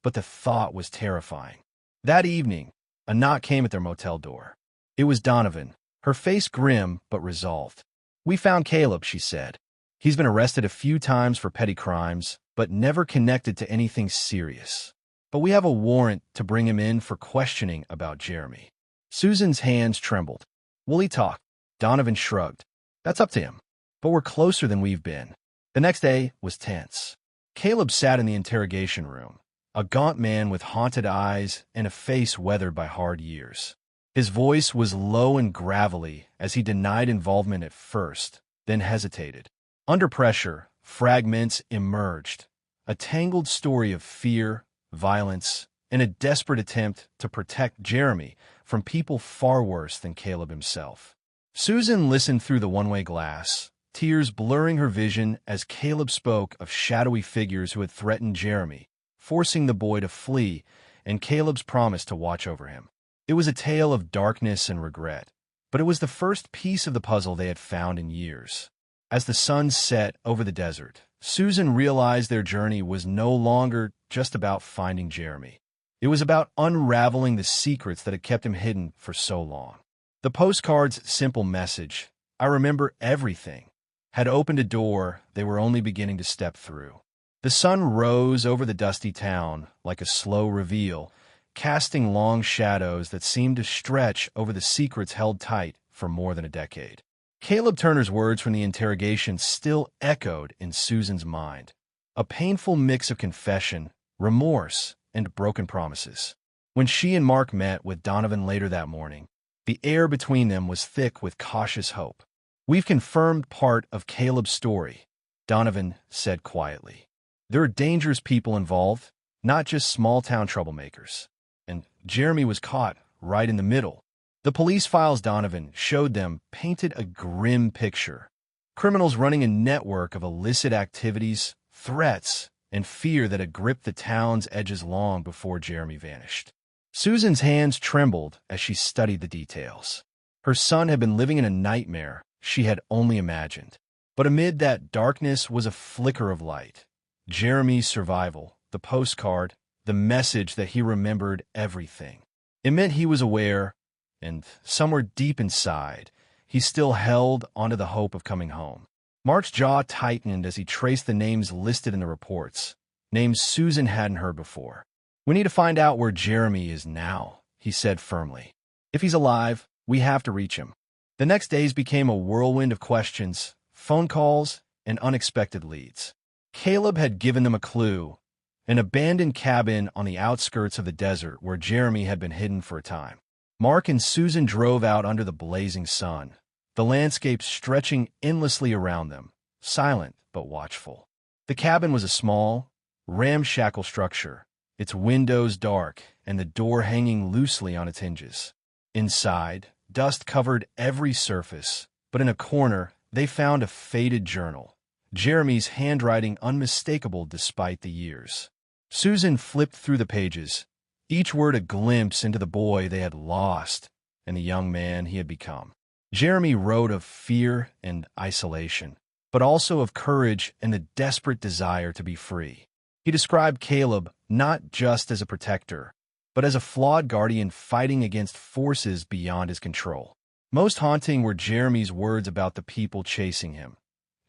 but the thought was terrifying. That evening, a knock came at their motel door. It was Donovan, her face grim but resolved. "We found Caleb," she said. "He's been arrested a few times for petty crimes, but never connected to anything serious. But we have a warrant to bring him in for questioning about Jeremy." Susan's hands trembled. "Will he talk?" Donovan shrugged. "That's up to him. But we're closer than we've been." The next day was tense. Caleb sat in the interrogation room, a gaunt man with haunted eyes and a face weathered by hard years. His voice was low and gravelly as he denied involvement at first, then hesitated. Under pressure, fragments emerged, a tangled story of fear, violence, and a desperate attempt to protect Jeremy from people far worse than Caleb himself. Susan listened through the one-way glass, tears blurring her vision as Caleb spoke of shadowy figures who had threatened Jeremy, forcing the boy to flee, and Caleb's promise to watch over him. It was a tale of darkness and regret, but it was the first piece of the puzzle they had found in years. As the sun set over the desert, Susan realized their journey was no longer just about finding Jeremy. It was about unraveling the secrets that had kept him hidden for so long. The postcard's simple message, "I remember everything," had opened a door they were only beginning to step through. The sun rose over the dusty town like a slow reveal, casting long shadows that seemed to stretch over the secrets held tight for more than a decade. Caleb Turner's words from the interrogation still echoed in Susan's mind, a painful mix of confession, remorse, and broken promises. When she and Mark met with Donovan later that morning, the air between them was thick with cautious hope. "We've confirmed part of Caleb's story," Donovan said quietly. "There are dangerous people involved, not just small-town troublemakers. And Jeremy was caught right in the middle." The police files Donovan showed them painted a grim picture. Criminals running a network of illicit activities, threats, and fear that had gripped the town's edges long before Jeremy vanished. Susan's hands trembled as she studied the details. Her son had been living in a nightmare she had only imagined. But amid that darkness was a flicker of light. Jeremy's survival, the postcard, the message that he remembered everything. It meant he was aware, and somewhere deep inside, he still held onto the hope of coming home. Mark's jaw tightened as he traced the names listed in the reports, names Susan hadn't heard before. "We need to find out where Jeremy is now," he said firmly. "If he's alive, we have to reach him." The next days became a whirlwind of questions, phone calls, and unexpected leads. Caleb had given them a clue, an abandoned cabin on the outskirts of the desert where Jeremy had been hidden for a time. Mark and Susan drove out under the blazing sun, the landscape stretching endlessly around them, silent but watchful. The cabin was a small, ramshackle structure, its windows dark and the door hanging loosely on its hinges. Inside, dust covered every surface, but in a corner, they found a faded journal, Jeremy's handwriting unmistakable despite the years. Susan flipped through the pages, each word a glimpse into the boy they had lost and the young man he had become. Jeremy wrote of fear and isolation, but also of courage and the desperate desire to be free. He described Caleb not just as a protector, but as a flawed guardian fighting against forces beyond his control. Most haunting were Jeremy's words about the people chasing him,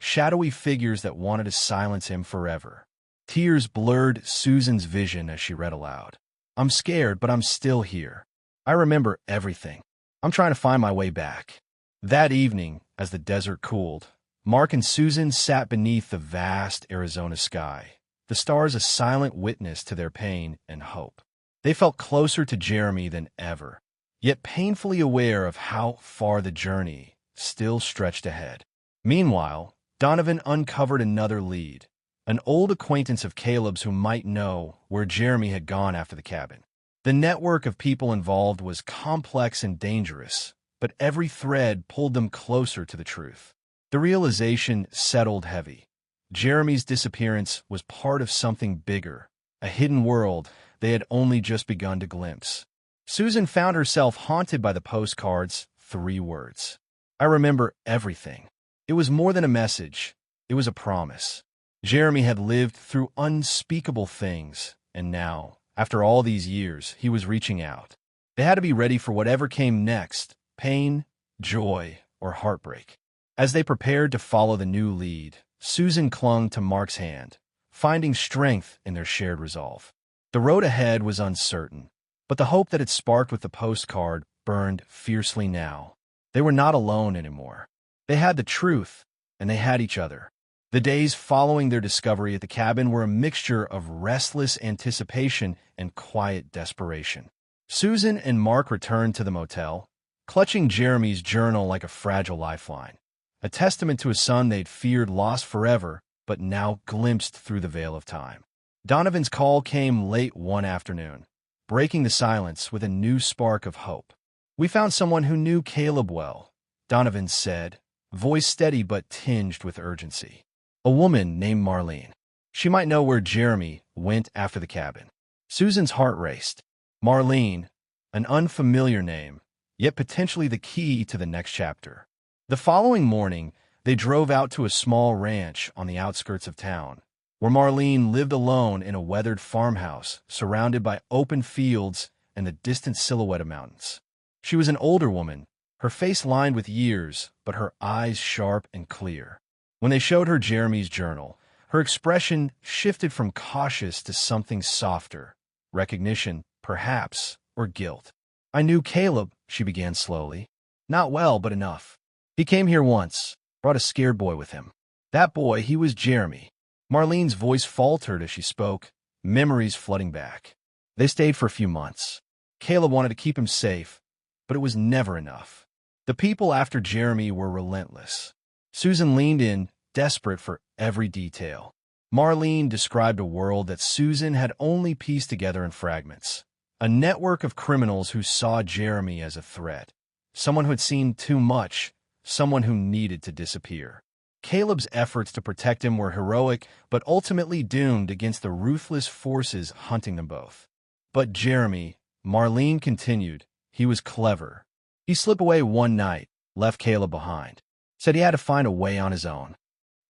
shadowy figures that wanted to silence him forever. Tears blurred Susan's vision as she read aloud. "I'm scared, but I'm still here. I remember everything. I'm trying to find my way back." That evening, as the desert cooled, Mark and Susan sat beneath the vast Arizona sky, the stars a silent witness to their pain and hope. They felt closer to Jeremy than ever, yet painfully aware of how far the journey still stretched ahead. Meanwhile, Donovan uncovered another lead, an old acquaintance of Caleb's who might know where Jeremy had gone after the cabin. The network of people involved was complex and dangerous, but every thread pulled them closer to the truth. The realization settled heavy. Jeremy's disappearance was part of something bigger, a hidden world they had only just begun to glimpse. Susan found herself haunted by the postcard's 3 words. "I remember everything." It was more than a message. It was a promise. Jeremy had lived through unspeakable things, and now, after all these years, he was reaching out. They had to be ready for whatever came next, pain, joy, or heartbreak. As they prepared to follow the new lead, Susan clung to Mark's hand, finding strength in their shared resolve. The road ahead was uncertain, but the hope that had sparked with the postcard burned fiercely now. They were not alone anymore. They had the truth, and they had each other. The days following their discovery at the cabin were a mixture of restless anticipation and quiet desperation. Susan and Mark returned to the motel, clutching Jeremy's journal like a fragile lifeline, a testament to a son they'd feared lost forever, but now glimpsed through the veil of time. Donovan's call came late one afternoon, breaking the silence with a new spark of hope. "We found someone who knew Caleb well," Donovan said, voice steady but tinged with urgency. "A woman named Marlene. She might know where Jeremy went after the cabin." Susan's heart raced. Marlene, an unfamiliar name, yet potentially the key to the next chapter. The following morning, they drove out to a small ranch on the outskirts of town, where Marlene lived alone in a weathered farmhouse surrounded by open fields and the distant silhouette of mountains. She was an older woman, her face lined with years, but her eyes sharp and clear. When they showed her Jeremy's journal, Her expression shifted from cautious to something softer. Recognition, perhaps, or guilt. "I knew Caleb," she began slowly. "Not well, but enough. He came here once, brought a scared boy with him. That boy, he was Jeremy." Marlene's voice faltered as she spoke, memories flooding back. They stayed for a few months. Caleb wanted to keep him safe, but it was never enough. The people after Jeremy were relentless. Susan leaned in, desperate for every detail. Marlene described a world that Susan had only pieced together in fragments. A network of criminals who saw Jeremy as a threat. Someone who had seen too much, someone who needed to disappear. Caleb's efforts to protect him were heroic, but ultimately doomed against the ruthless forces hunting them both. But Jeremy, Marlene continued, he was clever. He slipped away one night, left Caleb behind. Said he had to find a way on his own.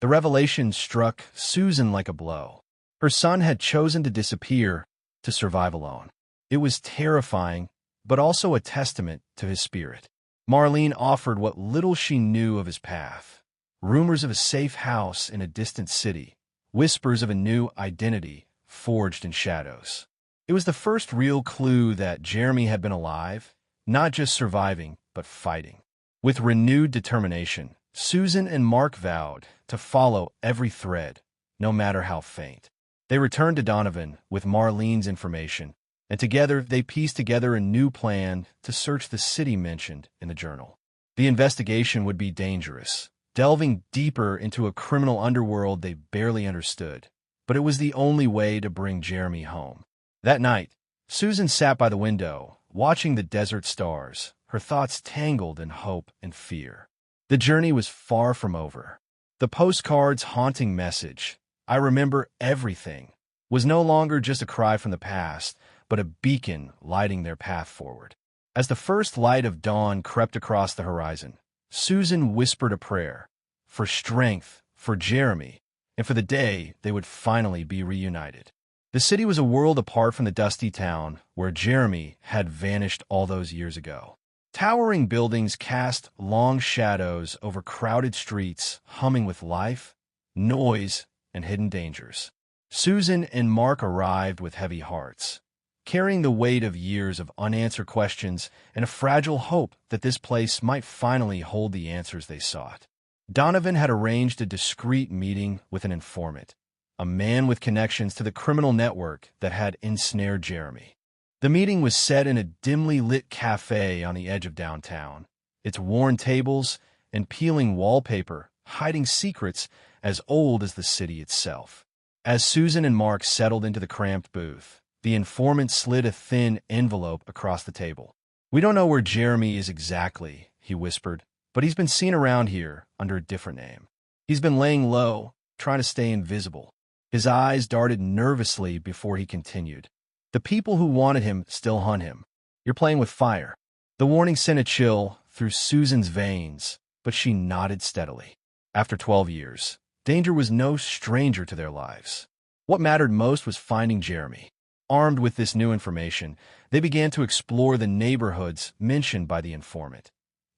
The revelation struck Susan like a blow. Her son had chosen to disappear, to survive alone. It was terrifying, but also a testament to his spirit. Marlene offered what little she knew of his path. Rumors of a safe house in a distant city. Whispers of a new identity forged in shadows. It was the first real clue that Jeremy had been alive, not just surviving, but fighting. With renewed determination, Susan and Mark vowed to follow every thread, no matter how faint. They returned to Donovan with Marlene's information, and together they pieced together a new plan to search the city mentioned in the journal. The investigation would be dangerous, delving deeper into a criminal underworld they barely understood, but it was the only way to bring Jeremy home. That night, Susan sat by the window, watching the desert stars, her thoughts tangled in hope and fear. The journey was far from over. The postcard's haunting message, "I remember everything," was no longer just a cry from the past, but a beacon lighting their path forward. As the first light of dawn crept across the horizon, Susan whispered a prayer for strength, for Jeremy, and for the day they would finally be reunited. The city was a world apart from the dusty town where Jeremy had vanished all those years ago. Towering buildings cast long shadows over crowded streets, humming with life, noise, and hidden dangers. Susan and Mark arrived with heavy hearts, carrying the weight of years of unanswered questions and a fragile hope that this place might finally hold the answers they sought. Donovan had arranged a discreet meeting with an informant, a man with connections to the criminal network that had ensnared Jeremy. The meeting was set in a dimly lit cafe on the edge of downtown, its worn tables and peeling wallpaper hiding secrets as old as the city itself. As Susan and Mark settled into the cramped booth, the informant slid a thin envelope across the table. "We don't know where Jeremy is exactly," he whispered, "but he's been seen around here under a different name. He's been laying low, trying to stay invisible." His eyes darted nervously before he continued. "The people who wanted him still hunt him. You're playing with fire." The warning sent a chill through Susan's veins, but she nodded steadily. After 12 years, danger was no stranger to their lives. What mattered most was finding Jeremy. Armed with this new information, they began to explore the neighborhoods mentioned by the informant,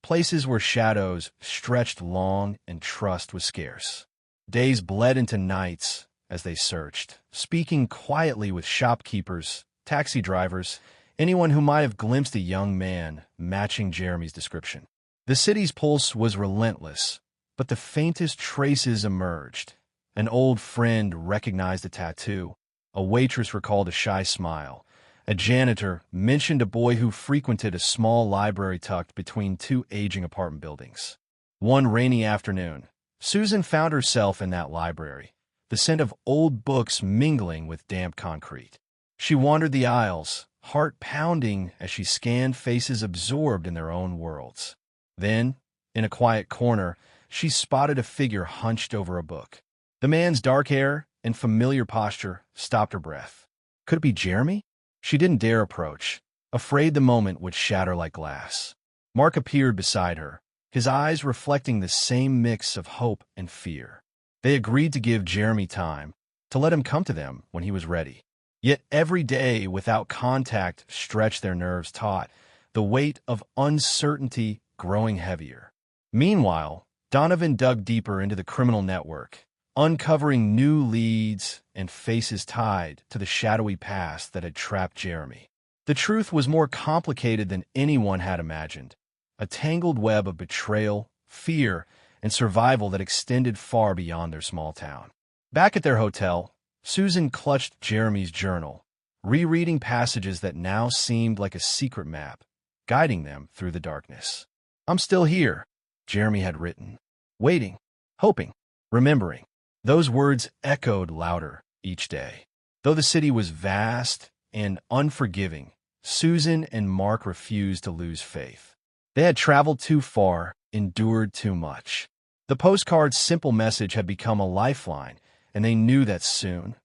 places where shadows stretched long and trust was scarce. Days bled into nights as they searched, speaking quietly with shopkeepers, taxi drivers, anyone who might have glimpsed a young man matching Jeremy's description. The city's pulse was relentless, but the faintest traces emerged. An old friend recognized a tattoo. A waitress recalled a shy smile. A janitor mentioned a boy who frequented a small library tucked between two aging apartment buildings. One rainy afternoon, Susan found herself in that library, the scent of old books mingling with damp concrete. She wandered the aisles, heart pounding as she scanned faces absorbed in their own worlds. Then, in a quiet corner, she spotted a figure hunched over a book. The man's dark hair and familiar posture stopped her breath. Could it be Jeremy? She didn't dare approach, afraid the moment would shatter like glass. Mark appeared beside her, his eyes reflecting the same mix of hope and fear. They agreed to give Jeremy time, to let him come to them when he was ready. Yet every day without contact stretched their nerves taut, the weight of uncertainty growing heavier. Meanwhile, Donovan dug deeper into the criminal network, uncovering new leads and faces tied to the shadowy past that had trapped Jeremy. The truth was more complicated than anyone had imagined, a tangled web of betrayal, fear, and survival that extended far beyond their small town. Back at their hotel, Susan clutched Jeremy's journal, rereading passages that now seemed like a secret map, guiding them through the darkness. "I'm still here," Jeremy had written, "waiting, hoping, remembering." Those words echoed louder each day. Though the city was vast and unforgiving, Susan and Mark refused to lose faith. They had traveled too far, endured too much. The postcard's simple message had become a lifeline, and they knew that soon,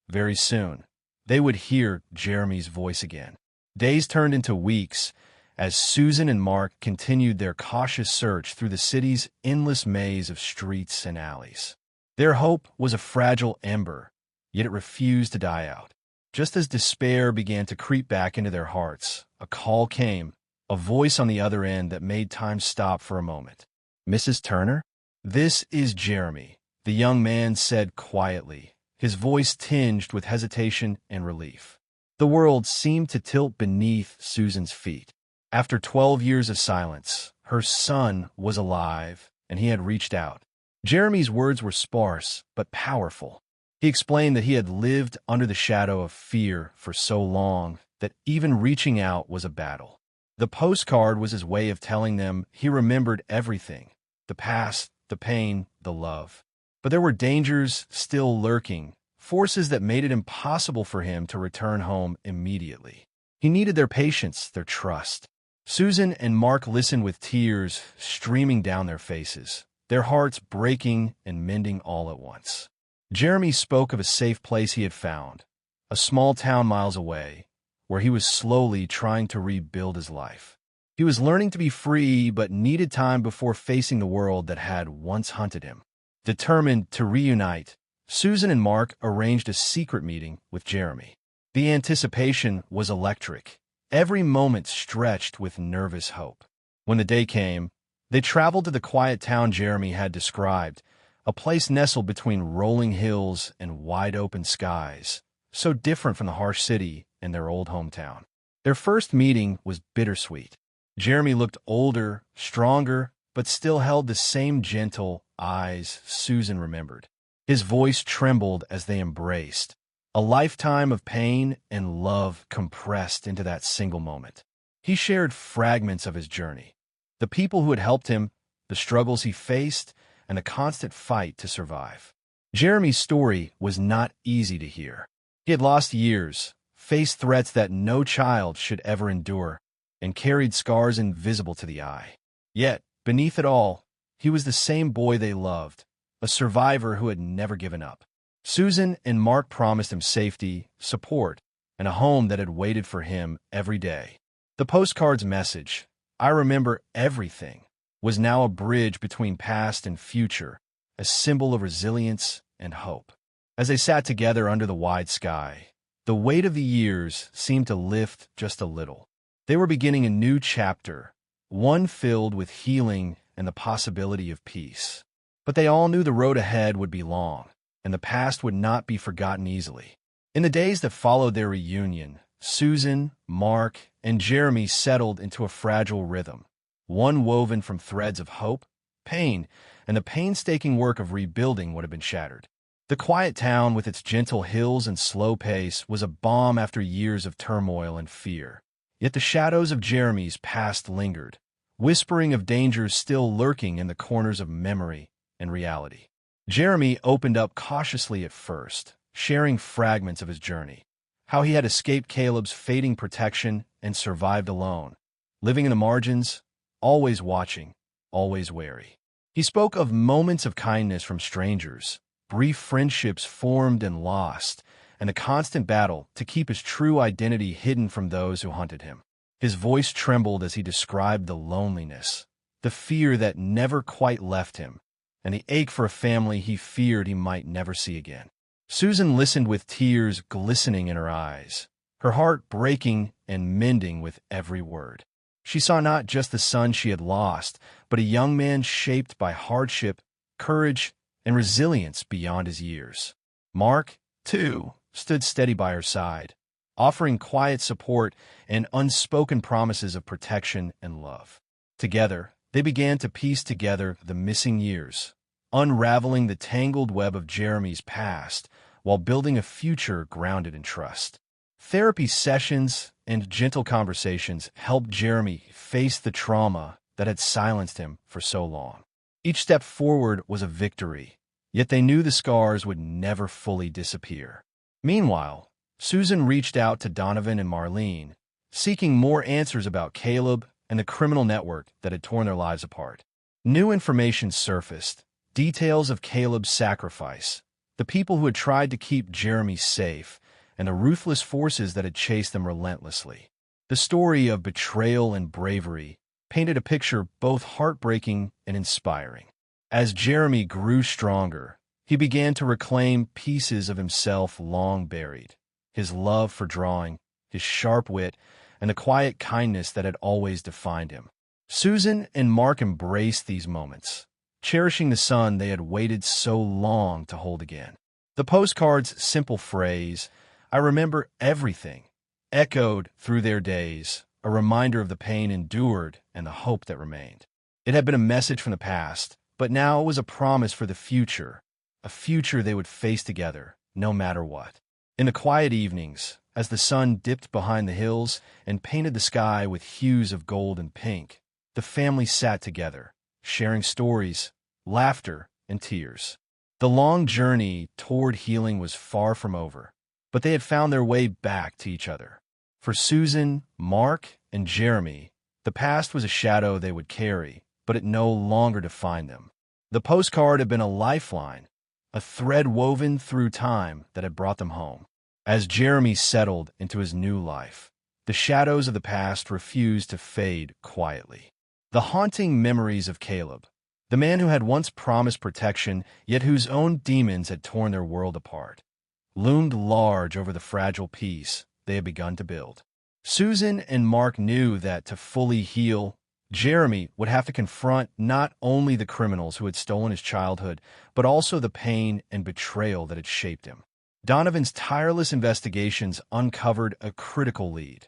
very soon, they would hear Jeremy's voice again. Days turned into weeks as Susan and Mark continued their cautious search through the city's endless maze of streets and alleys. Their hope was a fragile ember, yet it refused to die out. Just as despair began to creep back into their hearts, a call came, a voice on the other end that made time stop for a moment. "Mrs. Turner?" "This is Jeremy," the young man said quietly, his voice tinged with hesitation and relief. The world seemed to tilt beneath Susan's feet. After 12 years of silence, her son was alive, and he had reached out. Jeremy's words were sparse but powerful. He explained that he had lived under the shadow of fear for so long that even reaching out was a battle. The postcard was his way of telling them he remembered everything, the past, the pain, the love. But there were dangers still lurking, forces that made it impossible for him to return home immediately. He needed their patience, their trust. Susan and Mark listened with tears streaming down their faces, their hearts breaking and mending all at once. Jeremy spoke of a safe place he had found, a small town miles away, where he was slowly trying to rebuild his life. He was learning to be free, but needed time before facing the world that had once hunted him. Determined to reunite, Susan and Mark arranged a secret meeting with Jeremy. The anticipation was electric, every moment stretched with nervous hope. When the day came, they traveled to the quiet town Jeremy had described, a place nestled between rolling hills and wide-open skies, so different from the harsh city and their old hometown. Their first meeting was bittersweet. Jeremy looked older, stronger, but still held the same gentle eyes Susan remembered. His voice trembled as they embraced, a lifetime of pain and love compressed into that single moment. He shared fragments of his journey, the people who had helped him, the struggles he faced, and the constant fight to survive. Jeremy's story was not easy to hear. He had lost years, faced threats that no child should ever endure, and carried scars invisible to the eye. Yet, beneath it all, he was the same boy they loved, a survivor who had never given up. Susan and Mark promised him safety, support, and a home that had waited for him every day. The postcard's message, "I remember everything," was now a bridge between past and future, a symbol of resilience and hope. As they sat together under the wide sky, the weight of the years seemed to lift just a little. They were beginning a new chapter, one filled with healing and the possibility of peace. But they all knew the road ahead would be long, and the past would not be forgotten easily. In the days that followed their reunion, Susan, Mark, and Jeremy settled into a fragile rhythm, one woven from threads of hope, pain, and the painstaking work of rebuilding what had been shattered. The quiet town, with its gentle hills and slow pace, was a balm after years of turmoil and fear. Yet the shadows of Jeremy's past lingered, whispering of dangers still lurking in the corners of memory and reality. Jeremy opened up cautiously at first, sharing fragments of his journey, how he had escaped Caleb's fading protection and survived alone, living in the margins, always watching, always wary. He spoke of moments of kindness from strangers, brief friendships formed and lost, and the constant battle to keep his true identity hidden from those who hunted him. His voice trembled as he described the loneliness, the fear that never quite left him, and the ache for a family he feared he might never see again. Susan listened with tears glistening in her eyes, her heart breaking and mending with every word. She saw not just the son she had lost, but a young man shaped by hardship, courage, and resilience beyond his years. Mark, too, stood steady by her side, offering quiet support and unspoken promises of protection and love. Together, they began to piece together the missing years, unraveling the tangled web of Jeremy's past while building a future grounded in trust. Therapy sessions and gentle conversations helped Jeremy face the trauma that had silenced him for so long. Each step forward was a victory, yet they knew the scars would never fully disappear. Meanwhile, Susan reached out to Donovan and Marlene, seeking more answers about Caleb and the criminal network that had torn their lives apart. New information surfaced, details of Caleb's sacrifice, the people who had tried to keep Jeremy safe, and the ruthless forces that had chased them relentlessly. The story of betrayal and bravery painted a picture both heartbreaking and inspiring. As Jeremy grew stronger, he began to reclaim pieces of himself long buried. His love for drawing, his sharp wit, and the quiet kindness that had always defined him. Susan and Mark embraced these moments, cherishing the son they had waited so long to hold again. The postcard's simple phrase, "I remember everything," echoed through their days, a reminder of the pain endured and the hope that remained. It had been a message from the past, but now it was a promise for the future, a future they would face together, no matter what. In the quiet evenings, as the sun dipped behind the hills and painted the sky with hues of gold and pink, the family sat together, sharing stories, laughter, and tears. The long journey toward healing was far from over, but they had found their way back to each other. For Susan, Mark, and Jeremy, the past was a shadow they would carry, but it no longer defined them. The postcard had been a lifeline, a thread woven through time that had brought them home. As Jeremy settled into his new life, the shadows of the past refused to fade quietly. The haunting memories of Caleb, the man who had once promised protection, yet whose own demons had torn their world apart, loomed large over the fragile peace they had begun to build. Susan and Mark knew that to fully heal, Jeremy would have to confront not only the criminals who had stolen his childhood, but also the pain and betrayal that had shaped him. Donovan's tireless investigations uncovered a critical lead.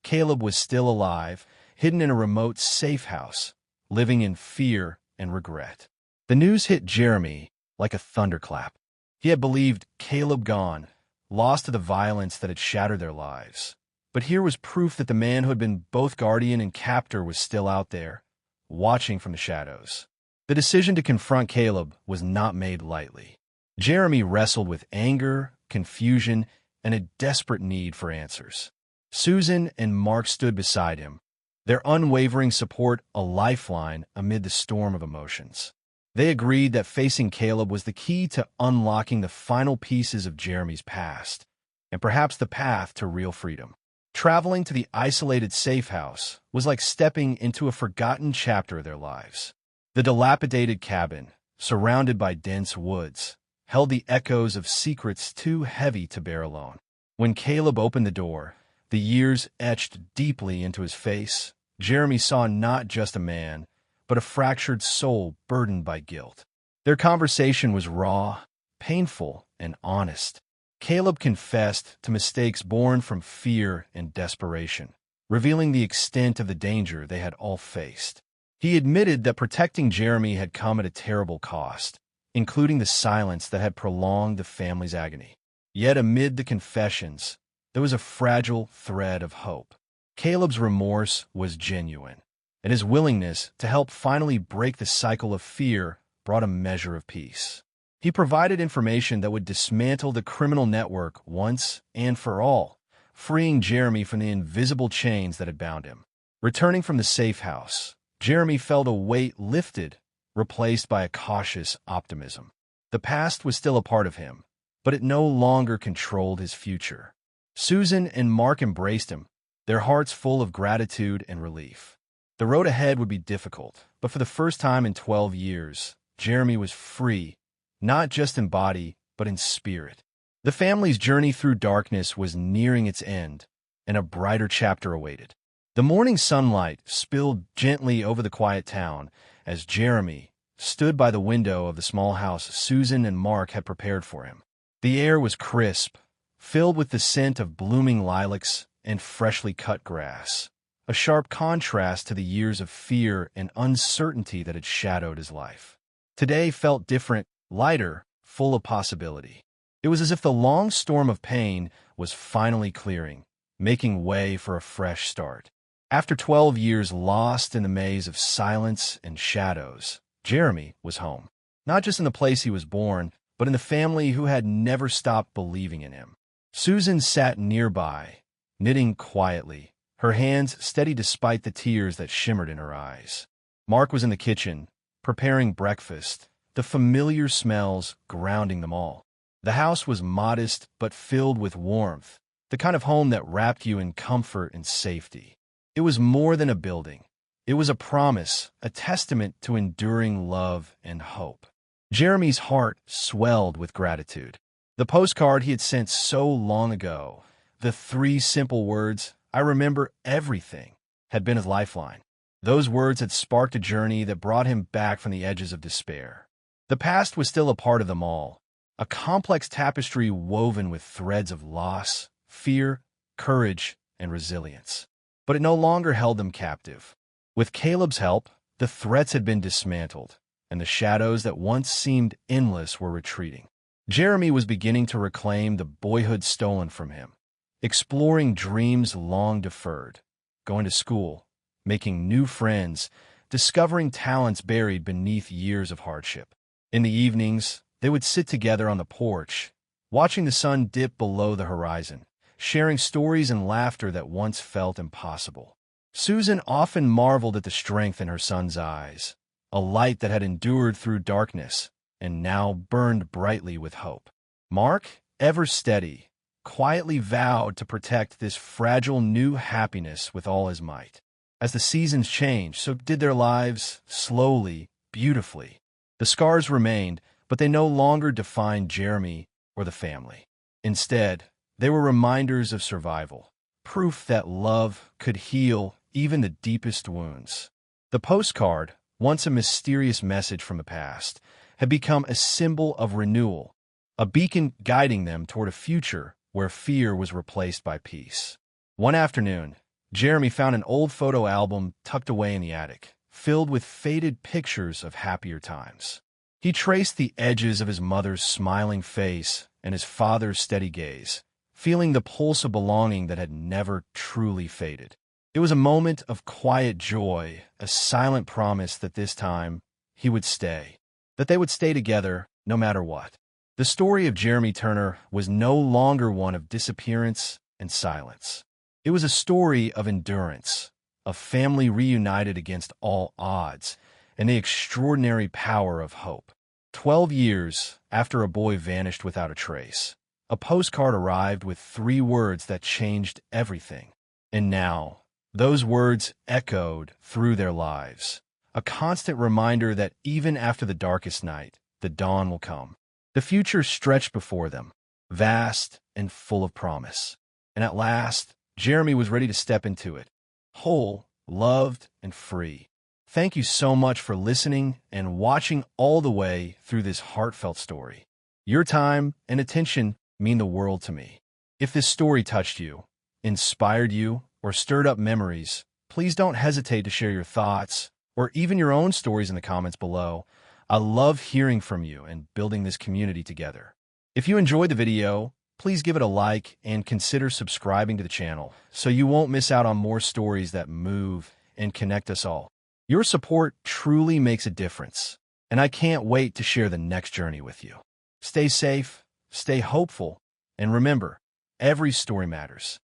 Caleb was still alive, hidden in a remote safe house, living in fear and regret. The news hit Jeremy like a thunderclap. He had believed Caleb gone, lost to the violence that had shattered their lives. But here was proof that the man who had been both guardian and captor was still out there, watching from the shadows. The decision to confront Caleb was not made lightly. Jeremy wrestled with anger, confusion, and a desperate need for answers. Susan and Mark stood beside him, their unwavering support a lifeline amid the storm of emotions. They agreed that facing Caleb was the key to unlocking the final pieces of Jeremy's past, and perhaps the path to real freedom. Traveling to the isolated safe house was like stepping into a forgotten chapter of their lives. The dilapidated cabin, surrounded by dense woods, held the echoes of secrets too heavy to bear alone. When Caleb opened the door, the years etched deeply into his face, Jeremy saw not just a man, but a fractured soul burdened by guilt. Their conversation was raw, painful, and honest. Caleb confessed to mistakes born from fear and desperation, revealing the extent of the danger they had all faced. He admitted that protecting Jeremy had come at a terrible cost, including the silence that had prolonged the family's agony. Yet amid the confessions, there was a fragile thread of hope. Caleb's remorse was genuine, and his willingness to help finally break the cycle of fear brought a measure of peace. He provided information that would dismantle the criminal network once and for all, freeing Jeremy from the invisible chains that had bound him. Returning from the safe house, Jeremy felt a weight lifted, replaced by a cautious optimism. The past was still a part of him, but it no longer controlled his future. Susan and Mark embraced him, their hearts full of gratitude and relief. The road ahead would be difficult, but for the first time in 12 years, Jeremy was free, not just in body, but in spirit. The family's journey through darkness was nearing its end, and a brighter chapter awaited. The morning sunlight spilled gently over the quiet town as Jeremy, stood by the window of the small house Susan and Mark had prepared for him. The air was crisp, filled with the scent of blooming lilacs and freshly cut grass, a sharp contrast to the years of fear and uncertainty that had shadowed his life. Today felt different, lighter, full of possibility. It was as if the long storm of pain was finally clearing, making way for a fresh start. After 12 years lost in the maze of silence and shadows, Jeremy was home. Not just in the place he was born, but in the family who had never stopped believing in him. Susan sat nearby, knitting quietly, her hands steady despite the tears that shimmered in her eyes. Mark was in the kitchen, preparing breakfast, the familiar smells grounding them all. The house was modest but filled with warmth, the kind of home that wrapped you in comfort and safety. It was more than a building. It was a promise, a testament to enduring love and hope. Jeremy's heart swelled with gratitude. The postcard he had sent so long ago, the 3 simple words, "I remember everything," had been his lifeline. Those words had sparked a journey that brought him back from the edges of despair. The past was still a part of them all, a complex tapestry woven with threads of loss, fear, courage, and resilience. But it no longer held them captive. With Caleb's help, the threats had been dismantled, and the shadows that once seemed endless were retreating. Jeremy was beginning to reclaim the boyhood stolen from him, exploring dreams long deferred, going to school, making new friends, discovering talents buried beneath years of hardship. In the evenings, they would sit together on the porch, watching the sun dip below the horizon, sharing stories and laughter that once felt impossible. Susan often marveled at the strength in her son's eyes, a light that had endured through darkness and now burned brightly with hope. Mark, ever steady, quietly vowed to protect this fragile new happiness with all his might. As the seasons changed, so did their lives, slowly, beautifully. The scars remained, but they no longer defined Jeremy or the family. Instead, they were reminders of survival, proof that love could heal even the deepest wounds. The postcard, once a mysterious message from the past, had become a symbol of renewal, a beacon guiding them toward a future where fear was replaced by peace. One afternoon, Jeremy found an old photo album tucked away in the attic, filled with faded pictures of happier times. He traced the edges of his mother's smiling face and his father's steady gaze, feeling the pulse of belonging that had never truly faded. It was a moment of quiet joy, a silent promise that this time he would stay, that they would stay together no matter what. The story of Jeremy Turner was no longer one of disappearance and silence. It was a story of endurance, of family reunited against all odds, and the extraordinary power of hope. 12 years after a boy vanished without a trace, a postcard arrived with 3 words that changed everything. And now, those words echoed through their lives, a constant reminder that even after the darkest night, the dawn will come. The future stretched before them, vast and full of promise. And at last, Jeremy was ready to step into it, whole, loved, and free. Thank you so much for listening and watching all the way through this heartfelt story. Your time and attention mean the world to me. If this story touched you, inspired you, or stirred up memories, please don't hesitate to share your thoughts or even your own stories in the comments below. I love hearing from you and building this community together. If you enjoyed the video, please give it a like and consider subscribing to the channel so you won't miss out on more stories that move and connect us all. Your support truly makes a difference, and I can't wait to share the next journey with you. Stay safe, stay hopeful, and remember, every story matters.